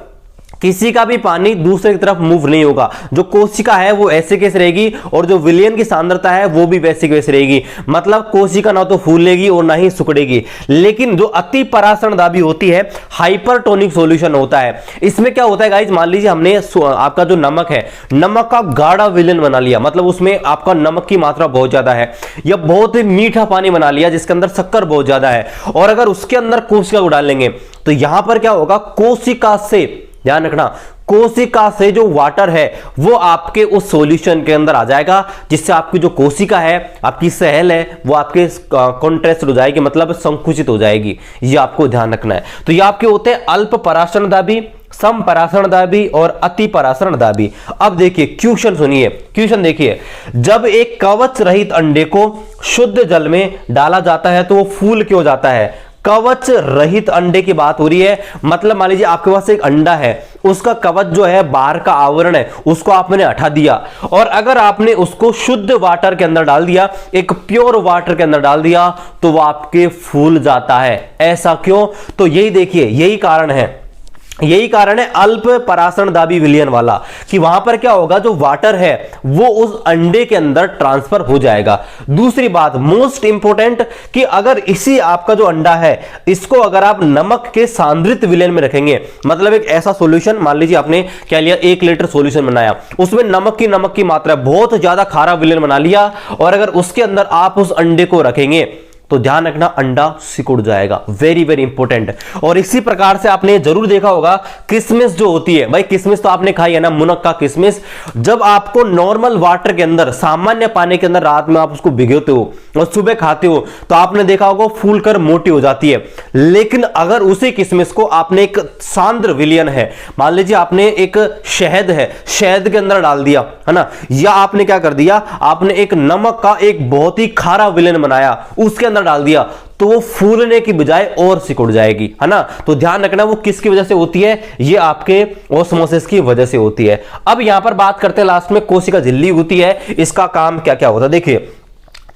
किसी का भी पानी दूसरे की तरफ मूव नहीं होगा। जो कोशिका है वो ऐसे कैसे रहेगी, और जो विलयन की सांद्रता है वो भी वैसे कैसे रहेगी। मतलब कोशिका ना तो फूलेगी और ना ही सुकड़ेगी। लेकिन जो अति परासरणदाबी होती है, हाइपरटोनिक सॉल्यूशन होता है, इसमें क्या होता है गाइस, मान लीजिए हमने आपका जो नमक है, नमक का गाढ़ा विलयन बना लिया, मतलब उसमें आपका नमक की मात्रा बहुत ज्यादा है, या बहुत ही मीठा पानी बना लिया जिसके अंदर शक्कर बहुत ज्यादा है, और अगर उसके अंदर कोशिका को डालेंगे तो यहां पर क्या होगा, कोशिका से, ध्यान रखना, कोशिका से जो वाटर है वो आपके उस सॉल्यूशन के अंदर आ जाएगा, जिससे आपकी जो कोशिका है, आपकी सेल है, वो आपके कॉन्ट्रैक्ट हो जाएगी, मतलब संकुचित हो जाएगी। ये आपको ध्यान रखना है। तो ये आपके होते हैं अल्प परासरणदाबी, समपरासरणदाबी और अति परासरणदाबी। अब देखिए क्वेश्चन सुनिए, क्वेश्चन देखिए, जब एक कवच रहित अंडे को शुद्ध जल में डाला जाता है तो वो फूल क्यों जाता है। कवच रहित अंडे की बात हो रही है। मतलब मान लीजिए आपके पास एक अंडा है, उसका कवच जो है, बाहर का आवरण है, उसको आपने हटा दिया और अगर आपने उसको शुद्ध वाटर के अंदर डाल दिया, एक प्योर वाटर के अंदर डाल दिया, तो वो आपके फूल जाता है। ऐसा क्यों? तो यही देखिए, यही कारण है अल्प पराशरदाबी विलयन वाला, कि वहां पर क्या होगा, जो वाटर है वो उस अंडे के अंदर ट्रांसफर हो जाएगा। दूसरी बात मोस्ट इंपोर्टेंट, कि अगर इसी आपका जो अंडा है, इसको अगर आप नमक के सांद्रित विलयन में रखेंगे, मतलब एक ऐसा सॉल्यूशन, मान लीजिए आपने क्या लिया, 1 लीटर सॉल्यूशन बनाया, उसमें नमक की मात्रा बहुत ज्यादा खारा विलयन बना लिया, और अगर उसके अंदर आप उस अंडे को रखेंगे तो ध्यान रखना अंडा सिकुड़ जाएगा। Very very important. और इसी प्रकार से आपने जरूर देखा होगा, किशमिश जो होती है, भाई किशमिश तो आपने खाई है ना, मुनक्का किशमिश, जब आपको नॉर्मल वाटर के अंदर, सामान्य पानी के अंदर रात में आप उसको भिगोते हो और सुबह खाते हो, तो आपने देखा होगा फूलकर मोटी हो जाती है। लेकिन अगर उसी किशमिश को आपने एक सांद्र विलयन है, मान लीजिए आपने एक शहद है, शहद के अंदर डाल दिया है ना, या आपने क्या कर दिया, आपने एक नमक का एक बहुत ही खारा विलयन बनाया, उसके अंदर डाल दिया, तो वो फूलने की बजाय और सिकुड़ जाएगी, है ना। तो ध्यान रखना वो किसकी वजह से होती है, ये आपके ओस्मोसिस की वजह से होती है। अब यहां पर बात करते हैं लास्ट में, कोशिका झिल्ली होती है, इसका काम क्या क्या होता है। देखिए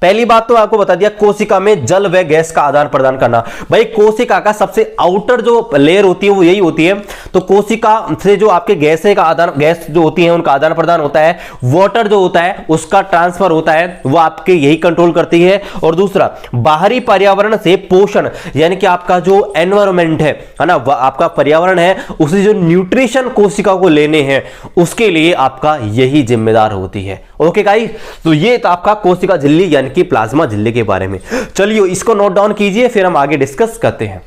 पहली बात तो आपको बता दिया, कोशिका में जल व गैस का आदान प्रदान करना। भाई कोशिका का सबसे आउटर जो लेयर होती है वो यही होती है, तो कोशिका से जो आपके गैस का आदान, गैस जो होती है उनका आदान प्रदान होता है, वाटर जो होता है उसका ट्रांसफर होता है, वो आपके यही कंट्रोल करती है। और दूसरा, बाहरी पर्यावरण से पोषण, यानी कि आपका जो एनवायरमेंट है ना, आपका पर्यावरण है, उसे जो न्यूट्रिशन कोशिका को लेने हैं, उसके लिए आपका यही जिम्मेदार होती है। ओके गाइस, तो ये तो आपका कोशिका झिल्ली यानी कि प्लाज्मा झिल्ली के बारे में। चलिए इसको नोट डाउन कीजिए, फिर हम आगे डिस्कस करते हैं।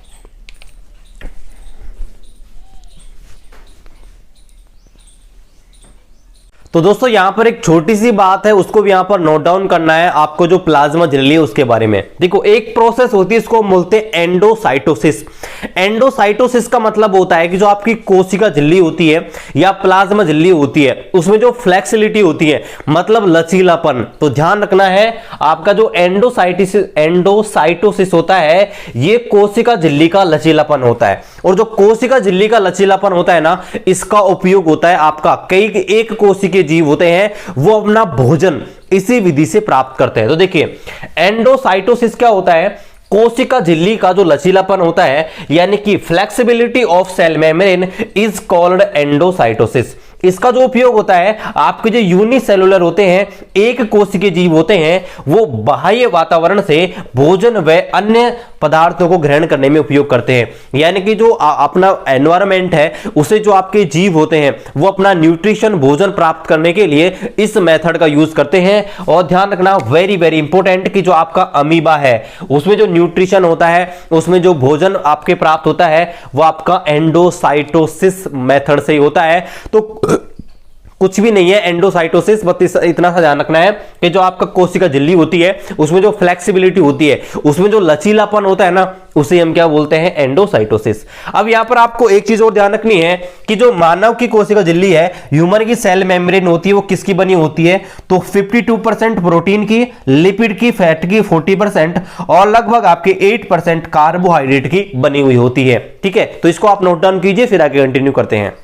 तो दोस्तों यहां पर एक छोटी सी बात है, उसको भी यहां पर नोट डाउन करना है आपको, जो प्लाज्मा झिल्ली है उसके बारे में। देखो एक प्रोसेस होती है, इसको बोलते हैं एंडोसाइटोसिस। एंडोसाइटोसिस का मतलब होता है कि जो आपकी कोशिका झिल्ली होती है या प्लाज्मा झिल्ली होती है, उसमें जो फ्लेक्सिबिलिटी होती है, मतलब लचीलापन। तो ध्यान रखना है, आपका जो एंडोसाइटोसिस होता है, ये कोशिका झिल्ली का लचीलापन होता है। और जो कोशिका झिल्ली का लचीलापन होता है ना, इसका उपयोग होता है आपका, कई एक कोशिका जीव होते हैं वो अपना भोजन इसी विधि से प्राप्त करते हैं। तो देखिए एंडोसाइटोसिस क्या होता है, कोशिका झिल्ली का जो लचीलापन होता है, यानी कि flexibility of cell membrane is called endocytosis. इसका जो उपयोग होता है, आपके जो यूनिसेलुलर होते हैं, एक कोशिकीय जीव होते हैं, वो बाह्य वातावरण से भोजन व अन्य पदार्थों को ग्रहण करने में उपयोग करते हैं। यानी कि जो अपना एनवायरमेंट है, उसे जो आपके जीव होते हैं वो अपना न्यूट्रिशन भोजन प्राप्त करने के लिए इस मेथड का यूज करते हैं। और ध्यान रखना वेरी वेरी इंपॉर्टेंट, कि जो आपका अमीबा है उसमें जो न्यूट्रिशन होता है, उसमें जो भोजन आपके प्राप्त होता है, वो आपका एंडोसाइटोसिस मेथड से ही होता है। तो कुछ भी नहीं है एंडोसाइटोसिस, बस इतना सा ध्यान रखना है कि जो आपका कोशिका झिल्ली होती है, उसमें जो फ्लेक्सिबिलिटी होती है, उसमें जो लचीलापन होता है ना, उसे हम क्या बोलते हैं, एंडोसाइटोसिस। अब यहां पर आपको एक चीज और ध्यान रखनी है कि जो मानव की कोशिका झिल्ली है, ह्यूमन की सेल मेम्ब्रेन होती है, वो किसकी बनी होती है, तो 52% प्रोटीन की, लिपिड की, फैट की 40% और लगभग आपके 8% कार्बोहाइड्रेट की बनी हुई होती है। ठीक है, तो इसको आप नोट डाउन कीजिए, फिर आगे कंटिन्यू करते हैं।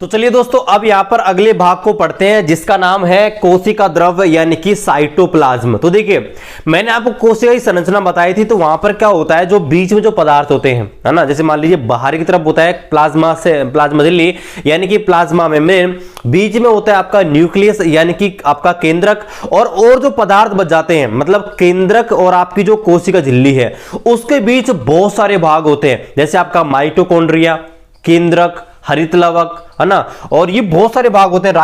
तो चलिए दोस्तों अब यहां पर अगले भाग को पढ़ते हैं, जिसका नाम है कोशिका द्रव्य यानी कि साइटोप्लाज्म। तो देखिए मैंने आपको कोशिका की संरचना बताई थी, तो वहां पर क्या होता है, जो बीच में जो पदार्थ होते हैं, है ना, जैसे मान लीजिए बाहर की तरफ होता है प्लाज्मा झिल्ली यानी कि प्लाज्मा मेम्ब्रेन, बीच में होता है आपका न्यूक्लियस यानी कि आपका केंद्रक, और जो पदार्थ बच जाते हैं, मतलब केंद्रक और आपकी जो कोशिका झिल्ली है उसके बीच बहुत सारे भाग होते हैं, जैसे आपका माइटोकॉन्ड्रिया, केंद्रक, हरित लवक, है ना, और ये बहुत सारे भाग होते हैं,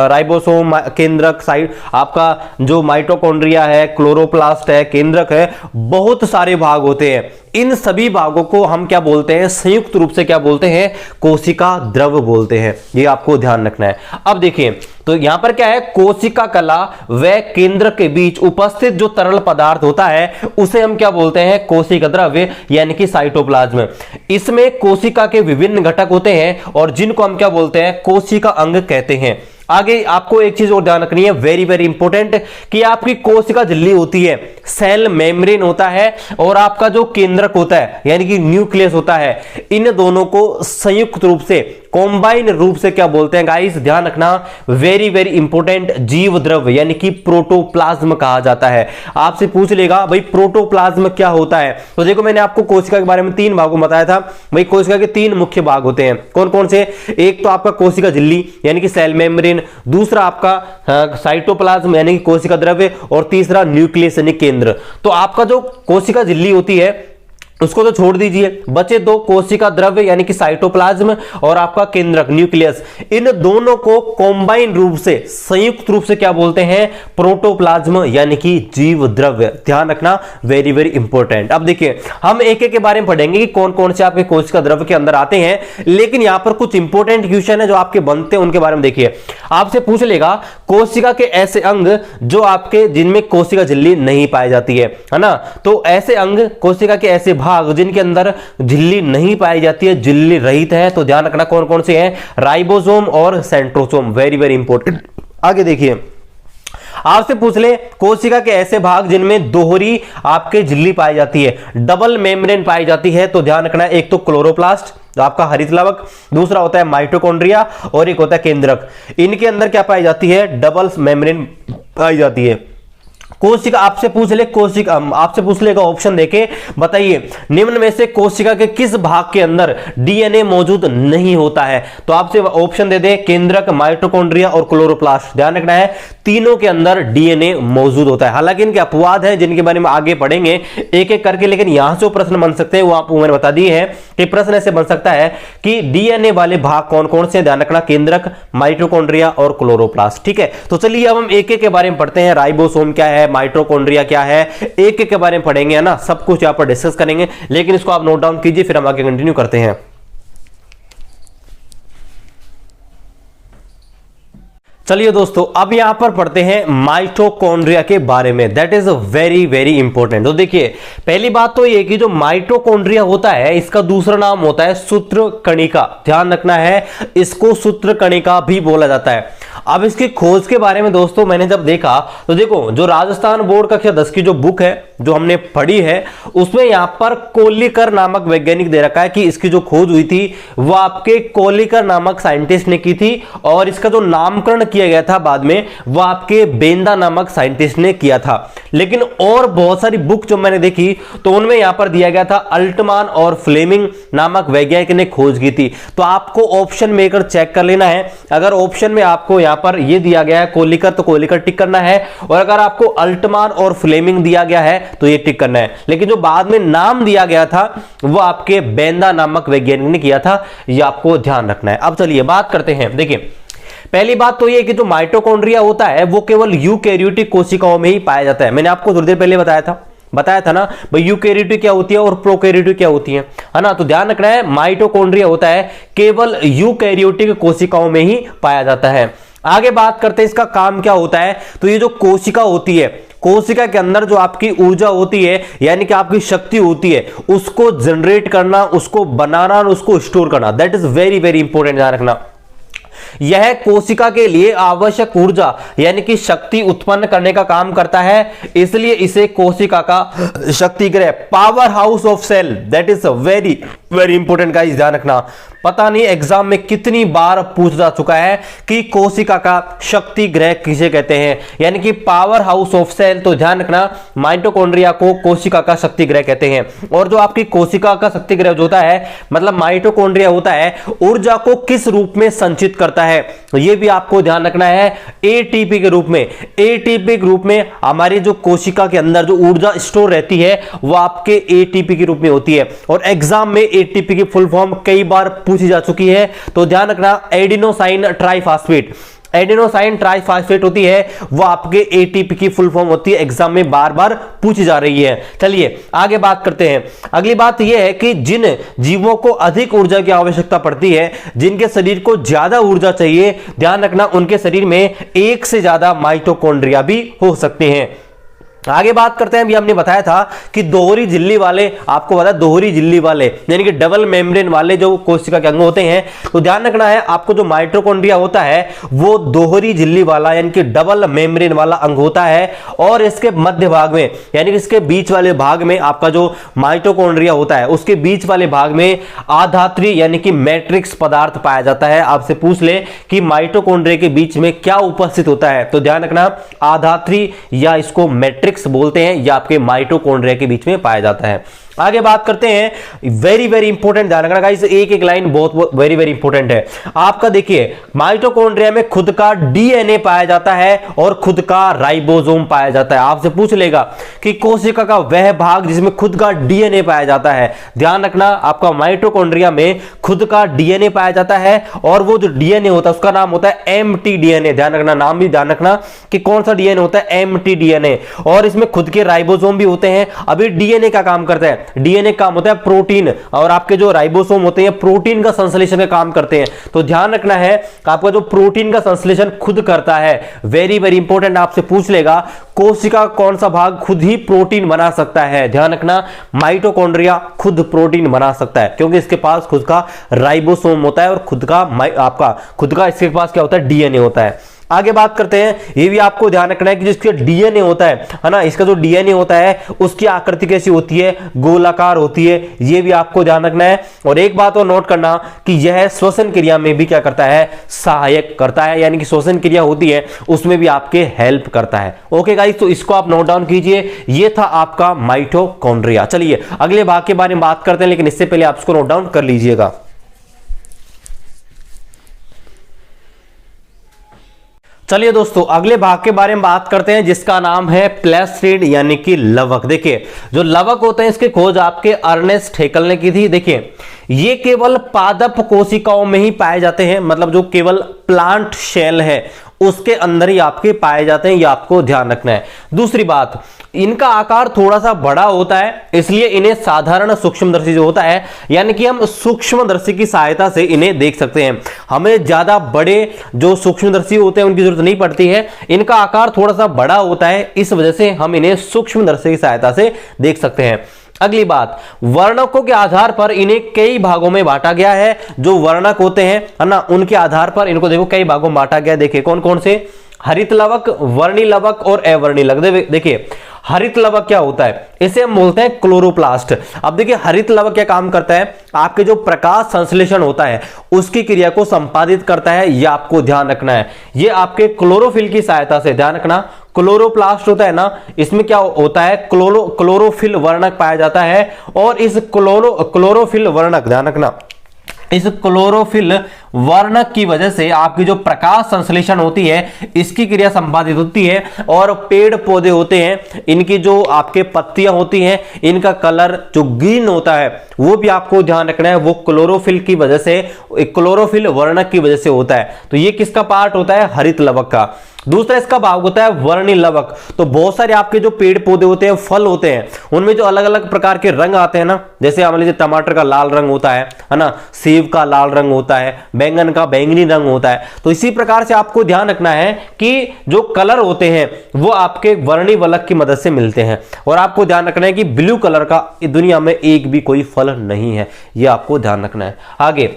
राइबोसोम, केंद्रक, साइड आपका जो माइटोकॉन्ड्रिया है, क्लोरोप्लास्ट है, केंद्रक है, बहुत सारे भाग होते हैं। इन सभी भागों को हम क्या बोलते हैं, संयुक्त रूप से क्या बोलते हैं, कोशिका द्रव्य बोलते हैं। ये आपको ध्यान रखना है। अब देखिए तो यहां पर क्या है, कोशिका कला व केंद्र के बीच उपस्थित जो तरल पदार्थ होता है उसे हम क्या बोलते हैं, कोशिका द्रव्य यानी कि साइटोप्लाज्म। इसमें कोशिका के विभिन्न घटक होते हैं और जिनको हम क्या बोलते हैं, कोशिका अंग कहते हैं। आगे आपको एक चीज और ध्यान रखनी है, वेरी वेरी इंपॉर्टेंट, कि आपकी कोशिका झिल्ली होती है, सेल मेम्ब्रेन होता है और आपका जो केंद्रक होता है यानी कि न्यूक्लियस होता है, इन दोनों को संयुक्त रूप से, कॉम्बाइन रूप से क्या बोलते हैं गाइस, ध्यान रखना, वेरी वेरी इंपॉर्टेंट, जीव द्रव्य यानी कि प्रोटोप्लाज्म कहा जाता है। आपसे पूछ लेगा भाई प्रोटोप्लाज्म क्या होता है, तो देखो मैंने आपको कोशिका के बारे में 3 भागों में बताया था। भाई कोशिका के 3 मुख्य भाग होते हैं, कौन कौन से, एक तो आपका कोशिका झिल्ली यानी कि सेल मेम्ब्रेन, दूसरा आपका साइटोप्लाज्म यानी कि कोशिका द्रव्य, और तीसरा न्यूक्लियस यानी केंद्र। तो आपका जो कोशिका झिल्ली होती है उसको तो छोड़ दीजिए, बचे 2, कोशिका द्रव्य यानी कि साइटोप्लाज्म और आपका केंद्रक न्यूक्लियस। इन दोनों को कॉम्बाइन रूप से, संयुक्त रूप से क्या बोलते हैं, प्रोटोप्लाज्म यानी कि जीव द्रव्य। ध्यान रखना, वेरी वेरी इंपॉर्टेंट। अब देखिए हम एक एक के बारे में पढ़ेंगे कि कौन कौन से आपके कोशिका द्रव्य के अंदर आते हैं, लेकिन यहां पर कुछ इंपॉर्टेंट क्वेश्चन है जो आपके बनते हैं, उनके बारे में देखिए। आपसे पूछ लेगा कोशिका के ऐसे अंग जो आपके, जिनमें कोशिका झिल्ली नहीं पाई जाती है ना, तो ऐसे अंग, कोशिका के ऐसे भाग जिनके अंदर झिल्ली नहीं पाई जाती है, झिल्ली रहित है, तो ध्यान रखना कौन कौन से हैं, राइबोसोम और सेंट्रोसोम, वेरी वेरी इंपॉर्टेंट। आगे देखिए आपसे पूछ ले कोशिका के ऐसे भाग जिनमें दोहरी आपके झिल्ली पाई जाती है, डबल मेम्ब्रेन पाई जाती है, तो ध्यान रखना, एक तो क्लोरोप्लास्ट जो आपका हरित लवक, दूसरा होता है माइटोकॉन्ड्रिया और एक होता है केंद्रक। इनके अंदर क्या पाई जाती है, डबल मेम्ब्रेन पाई जाती है। कोशिका आपसे पूछ ले, कोशिका आपसे पूछ लेगा ऑप्शन देके बताइए निम्न में से कोशिका के किस भाग के अंदर डीएनए मौजूद नहीं होता है, तो आपसे ऑप्शन दे दे, केंद्रक, माइटोकॉन्ड्रिया और क्लोरोप्लास्ट। ध्यान रखना है तीनों के अंदर डीएनए मौजूद होता है। हालांकि इनके अपवाद हैं जिनके बारे में आगे पढ़ेंगे एक एक करके, लेकिन यहां से प्रश्न बन सकते हैं वो आपको मैंने बता दिए हैं कि प्रश्न ऐसे बन सकता है कि डीएनए वाले भाग कौन कौन से, ध्यान रखना, केंद्रक, माइटोकॉन्ड्रिया और क्लोरोप्लास्ट। ठीक है, तो चलिए अब हम एक एक के बारे में पढ़ते हैं, राइबोसोम क्या है, माइटोकॉन्ड्रिया क्या है, एक एक के बारे में पढ़ेंगे, है ना, सब कुछ यहां पर डिस्कस करेंगे, लेकिन इसको आप नोट डाउन कीजिए, फिर हम आगे कंटिन्यू करते हैं। चलिए दोस्तों अब यहां पर पढ़ते हैं माइटोकॉन्ड्रिया के बारे में, that is very very important. तो देखिए पहली बात तो ये कि जो माइटोकॉन्ड्रिया होता है इसका दूसरा नाम होता है सूत्रकणिका। ध्यान रखना है, इसको सूत्रकणिका भी बोला जाता है। अब इसकी खोज के बारे में दोस्तों मैंने जब देखा तो देखो जो राजस्थान बोर्ड कक्षा 10 की जो बुक है जो हमने पढ़ी है उसमें यहां पर कोलिकर नामक वैज्ञानिक दे रखा है कि इसकी जो खोज हुई थी वो आपके कोलिकर नामक साइंटिस्ट ने की थी, और इसका जो नामकरण किया गया था बाद में वो आपके बेंदा नामक साइंटिस्ट ने किया था। लेकिन और बहुत सारी बुक जो मैंने देखी तो उनमें यहां पर दिया गया था अल्टमान और फ्लेमिंग नामक वैज्ञानिक ने खोज की थी। तो आपको ऑप्शन में एक चेक कर लेना है, अगर ऑप्शन में आपको यहां पर यह दिया गया है कोलिकर तो कोलिकर टिक करना है, और अगर आपको अल्टमान और फ्लेमिंग दिया गया है तो ये टिक करना है। लेकिन जो बाद में नाम दिया गया था वो आपके बेंदा नामक वैज्ञानिक ने किया था, ये आपको ध्यान रखना है। अब चलिए बात करते हैं। देखिए पहली बात तो ये कि जो माइटोकॉन्ड्रिया होता है वो केवल यूकैरियोटिक कोशिकाओं में ही पाया जाता है। मैंने आपको थोड़ी देर पहले बताया था ना भाई यूकैरियोटिक क्या होती है और प्रोकैरियोटिक क्या होती है ना। तो ध्यान रखना है माइटोकॉन्ड्रिया होता है केवल यूकैरियोटिक कोशिकाओं में ही पाया जाता है। आगे बात करते हैं इसका काम क्या होता है। तो ये जो कोशिका होती है, कोशिका के अंदर जो आपकी ऊर्जा होती है यानी कि आपकी शक्ति होती है उसको जनरेट करना, उसको बनाना और उसको स्टोर करना, that is very very important, ध्यान रखना। यह कोशिका के लिए आवश्यक ऊर्जा यानी कि शक्ति उत्पन्न करने का काम करता है, इसलिए इसे कोशिका का शक्ति गृह, power house of cell, that is very very important guys, ध्यान रखना। पता नहीं एग्जाम में कितनी बार पूछा जा चुका है कि कोशिका का शक्ति गृह किसे कहते हैं, यानी कि पावर हाउस ऑफ सेल। तो ध्यान रखना माइटोकॉन्ड्रिया को कोशिका का शक्ति गृह कहते हैं। और जो आपकी कोशिका का शक्ति गृह होता है मतलब माइटोकॉन्ड्रिया होता है, ऊर्जा को किस रूप में संचित करता है यह भी आपको ध्यान रखना है, एटीपी के रूप में। एटीपी के रूप में हमारी जो कोशिका के अंदर जो ऊर्जा स्टोर रहती है वो आपके एटीपी के रूप में होती है। और एग्जाम में एटीपी की फुल फॉर्म कई बार पूछी जा चुकी है, तो ध्यान रखना एडिनोसाइन ट्राइफॉस्फेट। एडिनोसाइन ट्राइफॉस्फेट होती है वो आपके एटीपी की फुल फॉर्म होती है, एग्जाम में बार बार पूछी जा रही है। चलिए आगे बात करते हैं। अगली बात यह है कि जिन जीवों को अधिक ऊर्जा की आवश्यकता पड़ती है, जिनके शरीर को ज्यादा ऊर्जा चाहिए, ध्यान रखना उनके शरीर में एक से ज्यादा माइटोकॉन्ड्रिया भी हो सकते हैं। आगे बात करते हैं। अभी हमने बताया था कि दोहरी झिल्ली वाले, आपको पता है दोहरी झिल्ली वाले यानी कि डबल मेम्ब्रेन वाले जो कोशिका के अंग होते हैं, तो ध्यान रखना है आपको जो माइटोकॉन्ड्रिया होता है वो दोहरी झिल्ली वाला यानी कि डबल मेम्ब्रेन वाला अंग होता है। और इसके मध्य भाग में यानी कि इसके बीच वाले भाग में आपका जो माइटोकॉन्ड्रिया होता है उसके बीच वाले भाग में आधात्री यानी कि मैट्रिक्स पदार्थ पाया जाता है। आपसे पूछ ले कि माइटोकॉन्ड्रिया के बीच में क्या उपस्थित होता है, तो ध्यान रखना आधात्री या इसको मैट्रिक्स बोलते हैं, या आपके माइटोकॉन्ड्रिया के बीच में पाया जाता है। आगे बात करते हैं, वेरी वेरी इंपॉर्टेंट, ध्यान रखना गाइस, एक एक लाइन बहुत वेरी वेरी इंपॉर्टेंट है आपका। देखिए माइटोकॉन्ड्रिया में खुद का डीएनए पाया जाता है और खुद का राइबोसोम पाया जाता है। आपसे पूछ लेगा कि कोशिका का वह भाग जिसमें खुद का डीएनए पाया जाता है, ध्यान रखना आपका माइटोकॉन्ड्रिया में खुद का डीएनए पाया जाता है और वो जो डीएनए होता है उसका नाम होता है mtDNA। ध्यान रखना, नाम भी ध्यान रखना कि कौन सा डीएनए होता है, mtDNA। और इसमें खुद के राइबोसोम भी होते हैं। अभी डीएनए का काम करता है, डीएनए काम होता है प्रोटीन, और आपके जो राइबोसोम होते हैं प्रोटीन का संश्लेषण का काम करते हैं। तो ध्यान रखना है आपका जो प्रोटीन का संश्लेषण खुद करता है, वेरी वेरी इंपॉर्टेंट, आपसे पूछ लेगा कोशिका कौन सा भाग खुद ही प्रोटीन बना सकता है। ध्यान रखना माइटोकॉन्ड्रिया खुद प्रोटीन बना सकता है क्योंकि इसके पास खुद का राइबोसोम होता है और खुद का आपका खुद का इसके पास क्या होता है, डीएनए होता है। आगे बात करते हैं, ये भी आपको ध्यान रखना है कि जिसके डीएनए होता है ना, इसका जो डीएनए होता है उसकी आकृति कैसी होती है, गोलाकार होती है, ये भी आपको ध्यान रखना है। और एक बात और नोट करना कि यह श्वसन क्रिया में भी क्या करता है, सहायक करता है, यानी कि श्वसन क्रिया होती है उसमें भी आपके हेल्प करता है। ओके गाइस, तो इसको आप नोट डाउन कीजिए, ये था आपका माइटोकॉन्ड्रिया। चलिए अगले भाग के बारे में बात करते हैं, लेकिन इससे पहले आप इसको नोट डाउन कर लीजिएगा। चलिए दोस्तों अगले भाग के बारे में बात करते हैं जिसका नाम है प्लेस्टिड यानी कि लवक। देखिए जो लवक होते हैं इसकी खोज आपके अर्नेस्ट हैकेल ने की थी। देखिए ये केवल पादप कोशिकाओं में ही पाए जाते हैं, मतलब जो केवल प्लांट सेल है उसके अंदर ही आपके पाए जाते हैं, ये आपको ध्यान रखना है। दूसरी बात, इनका आकार थोड़ा सा बड़ा होता है, इसलिए इन्हें साधारण सूक्ष्मदर्शी जो होता है यानी कि हम सूक्ष्मदर्शी की सहायता से इन्हें देख सकते हैं। हमें ज्यादा बड़े जो सूक्ष्मदर्शी होते हैं उनकी जरूरत नहीं पड़ती है, इनका आकार थोड़ा सा बड़ा होता है, इस वजह से हम इन्हें सूक्ष्मदर्शी की सहायता से देख सकते हैं। अगली बात, वर्णकों के आधार पर इन्हें कई भागों में बांटा गया है। जो वर्णक होते हैं है ना, उनके आधार पर इनको देखो कई भागों में बांटा गया। देखिए कौन कौन से, हरित लवक, वर्णी लवक और अवर्णी लवक। देखिए हरित लवक क्या होता है, इसे हम बोलते हैं क्लोरोप्लास्ट। अब देखिए हरित लवक क्या काम करता है, आपके जो प्रकाश संश्लेषण होता है उसकी क्रिया को संपादित करता है, यह आपको ध्यान रखना है। ये आपके क्लोरोफिल की सहायता से, ध्यान रखना क्लोरोप्लास्ट होता है ना, इसमें क्या होता है, क्लोरोफिल वर्णक पाया जाता है। और इस क्लोरोफिल वर्णक, ध्यान रखना इस क्लोरोफिल वर्णक की वजह से आपकी जो प्रकाश संश्लेषण होती है इसकी क्रिया संपादित होती है। और पेड़ पौधे होते हैं, इनकी जो आपके पत्तियां होती हैं इनका कलर जो ग्रीन होता है वो भी आपको ध्यान रखना है, वो क्लोरोफिल की वजह से, क्लोरोफिल वर्णक की वजह से होता है। तो ये किसका पार्ट होता है, हरित लवक का। दूसरा इसका भाग होता है वर्णी लवक। तो बहुत सारे आपके जो पेड़ पौधे होते हैं, फल होते हैं, उनमें जो अलग अलग प्रकार के रंग आते हैं ना, जैसे मान लीजिए टमाटर का लाल रंग होता है ना, सेब का लाल रंग होता है, बैंगन का बैंगनी रंग होता है। तो इसी प्रकार से आपको ध्यान रखना है कि जो कलर होते हैं वो आपके वर्णी लवक की मदद से मिलते हैं। और आपको ध्यान रखना है कि ब्लू कलर का दुनिया में एक भी कोई फल नहीं है, ये आपको ध्यान रखना है। आगे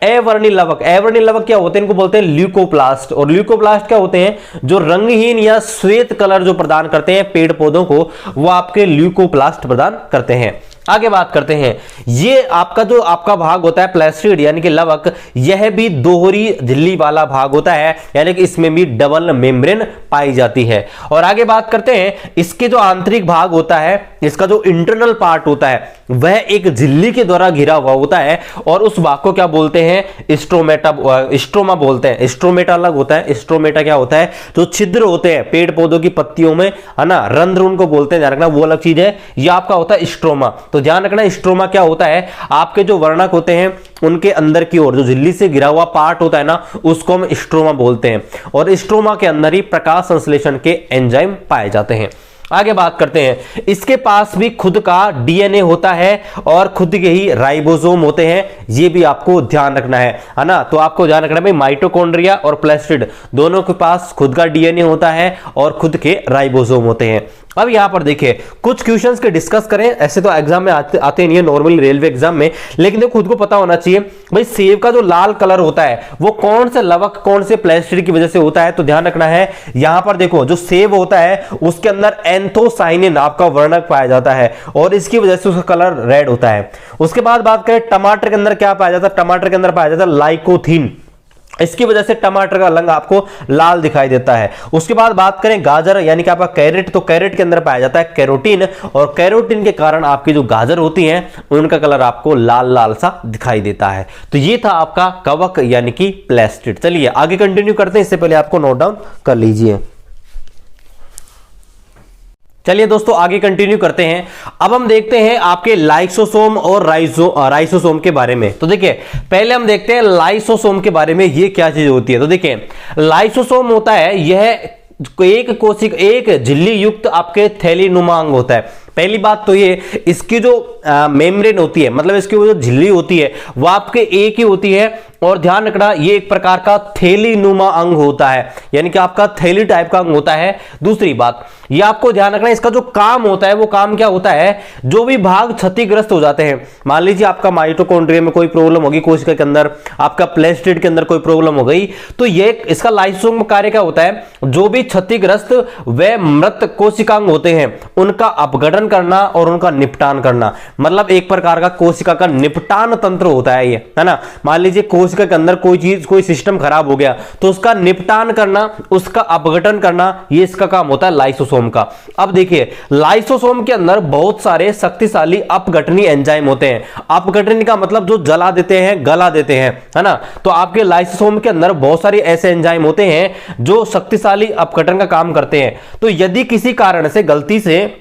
अवर्णी लवक, अवर्णी लवक क्या होते हैं, इनको बोलते हैं ल्यूकोप्लास्ट। और ल्यूकोप्लास्ट क्या होते हैं, जो रंगहीन या श्वेत कलर जो प्रदान करते हैं पेड़ पौधों को, वो आपके ल्यूकोप्लास्ट प्रदान करते हैं। आगे बात करते हैं, ये आपका जो आपका भाग होता है प्लेस्टिड यानी कि लवक, यह भी दोहरी झिल्ली वाला भाग होता है, यानी कि इसमें भी डबल मेम्ब्रेन पाई जाती है। और आगे बात करते हैं, इसके जो आंतरिक भाग होता है, इसका जो इंटरनल पार्ट होता है वह एक झिल्ली के द्वारा घिरा हुआ होता है। और उस भाग को क्या बोलते हैं, स्ट्रोमा बोलते हैं। स्ट्रोमेटा अलग होता है, स्ट्रोमेटा क्या होता है, जो छिद्र होते हैं पेड़ पौधों की पत्तियों में है ना, रंध्र उनको बोलते हैं, ध्यान रखना वो अलग चीज है, ये आपका होता है स्ट्रोमा। तो ध्यान रखना स्ट्रोमा क्या होता है, आपके जो वर्णक होते हैं उनके अंदर की ओर जो झिल्ली से घिरा हुआ पार्ट होता है ना, उसको हम स्ट्रोमा बोलते हैं। और स्ट्रोमा के अंदर ही प्रकाश संश्लेषण के एंजाइम पाए जाते हैं। आगे बात करते हैं, इसके पास भी खुद का डीएनए होता है और खुद के ही राइबोसोम होते हैं, ये भी आपको ध्यान रखना है ना। तो आपको ध्यान रखना है भाई, माइटोकॉन्ड्रिया और प्लास्टिड दोनों के पास खुद का डीएनए होता है और खुद के राइबोसोम होते हैं। अब यहां पर देखिए कुछ क्वेश्चंस के डिस्कस करें, ऐसे तो एग्जाम में आते नहीं है नॉर्मली रेलवे एग्जाम में, लेकिन देखो खुद को पता होना चाहिए भाई सेब का जो लाल कलर होता है वो कौन से लवक कौन से प्लास्टिड की वजह से होता है। तो ध्यान रखना है, यहां पर देखो जो सेब होता है उसके अंदर एंथोसाइनिन आपका वर्णक पाया जाता है और इसकी वजह से उसका कलर रेड होता है। उसके बाद बात करें टमाटर के अंदर क्या पाया जाता है, टमाटर के अंदर पाया जाता है लाइकोथीन, इसकी वजह से टमाटर का रंग आपको लाल दिखाई देता है। उसके बाद बात करें गाजर यानी कि आपका कैरेट, तो कैरेट के अंदर पाया जाता है कैरोटीन और कैरोटीन के कारण आपकी जो गाजर होती हैं उनका कलर आपको लाल लाल सा दिखाई देता है। तो ये था आपका कवक यानी कि प्लास्टिड। चलिए आगे कंटिन्यू करते हैं, इससे पहले आपको नोट डाउन कर लीजिए। चलिए दोस्तों आगे कंटिन्यू करते हैं। अब हम देखते हैं आपके लाइसोसोम और राइसोसोम के बारे में। तो देखिए पहले हम देखते हैं लाइसोसोम के बारे में, ये क्या चीज होती है। तो देखिए लाइसोसोम होता है यह एक कोशिका एक झिल्ली युक्त आपके थैलीनुमा अंग होता है। पहली बात तो ये इसकी जो मेम्ब्रेन होती है, मतलब इसकी वो जो झिल्ली होती है वो आपके एक ही होती है और ध्यान रखना ये एक प्रकार का थैलीनुमा अंग होता है, यानी कि आपका थैली टाइप का अंग होता है। दूसरी बात ये आपको ध्यान रखना इसका जो काम होता है वो काम क्या होता है, जो भी भाग क्षतिग्रस्त हो जाते हैं, मान लीजिए आपका माइटोकॉन्ड्रिया में कोई प्रॉब्लम होगी कोशिका के अंदर, आपका प्लास्टिड के अंदर कोई प्रॉब्लम हो गई, तो ये इसका लाइसोसोम का कार्य क्या होता है, जो भी क्षतिग्रस्त व मृत कोशिकांग होते हैं उनका अपघटन करना और उनका निपटान करना, मतलब एक प्रकार का कोशिका का निपटान तंत्र होता है ये, है ना। मान लीजिए कोशिका के अंदर कोई चीज कोई सिस्टम खराब हो गया तो उसका निपटान करना, उसका अपघटन करना, ये इसका काम होता है लाइसोसोम का। अब देखिए लाइसोसोम के अंदर बहुत सारे शक्तिशाली अपघटनी एंजाइम होते हैं। अपघटनी का मतलब जो जला देते हैं, गला देते हैं, है ना। तो आपके लाइसोसोम के अंदर बहुत सारे ऐसे एंजाइम होते हैं जो शक्तिशाली अपघटन का काम करते हैं। तो यदि किसी कारण से गलती से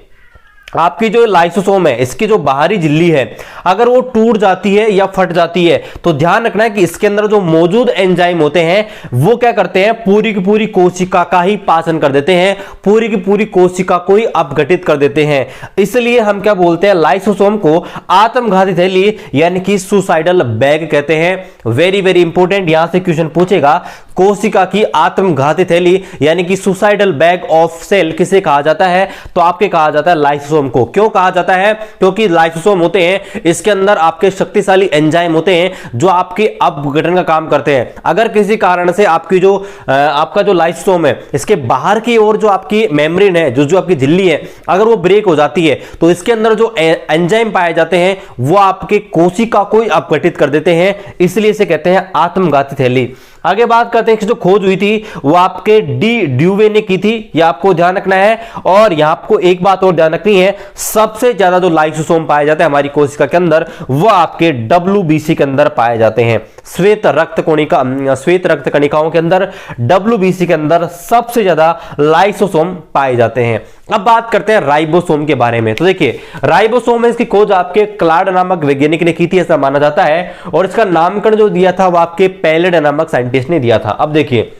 आपकी जो लाइसोसोम है इसकी जो बाहरी झिल्ली है अगर वो टूट जाती है या फट जाती है तो ध्यान रखना है कि इसके अंदर जो मौजूद एंजाइम होते हैं वो क्या करते हैं, पूरी की पूरी कोशिका का ही पाचन कर देते हैं, पूरी की पूरी कोशिका को ही अपघटित कर देते हैं। इसलिए हम क्या बोलते हैं, लाइसोसोम को आत्मघाती थैली यानी कि सुसाइडल बैग कहते हैं। वेरी वेरी इंपॉर्टेंट, यहां से क्वेश्चन पूछेगा, कोशिका की आत्मघाती थैली यानी कि सुसाइडल बैग ऑफ सेल किसे कहा जाता है, तो आपके कहा जाता है लाइसोसोम को। क्यों कहा जाता है, क्योंकि लाइसोसोम होते हैं इसके अंदर आपके शक्तिशाली एंजाइम होते हैं जो आपके अपघटन का काम करते हैं। अगर किसी कारण से आपकी जो आपका जो लाइसोसोम है इसके बाहर की ओर जो आपकी मेम्ब्रेन है, जो आपकी झिल्ली है, अगर वो ब्रेक हो जाती है तो इसके अंदर जो एंजाइम पाए जाते हैं वो आपके कोशिका को ही अपघटित कर देते हैं, इसलिए इसे कहते हैं आत्मघाती थैली। आगे बात करते हैं कि जो खोज हुई थी वो आपके डी ड्यूवे ने की थी, यह आपको ध्यान रखना है। और यहां आपको एक बात और ध्यान रखनी है, सबसे ज्यादा जो लाइसोसोम पाया जाता है हमारी कोशिका के अंदर वो आपके WBC के अंदर पाए जाते हैं। श्वेत रक्त कणिकाओं के अंदर WBC के अंदर सबसे ज्यादा लाइसोसोम पाए जाते हैं। अब बात करते हैं राइबोसोम के बारे में। तो देखिए राइबोसोम है, इसकी खोज आपके क्लाड नामक वैज्ञानिक ने की थी ऐसा माना जाता है, और इसका नामकरण जो दिया था वो आपके पैलेड नामक साइंटिस्ट ने दिया था। अब देखिए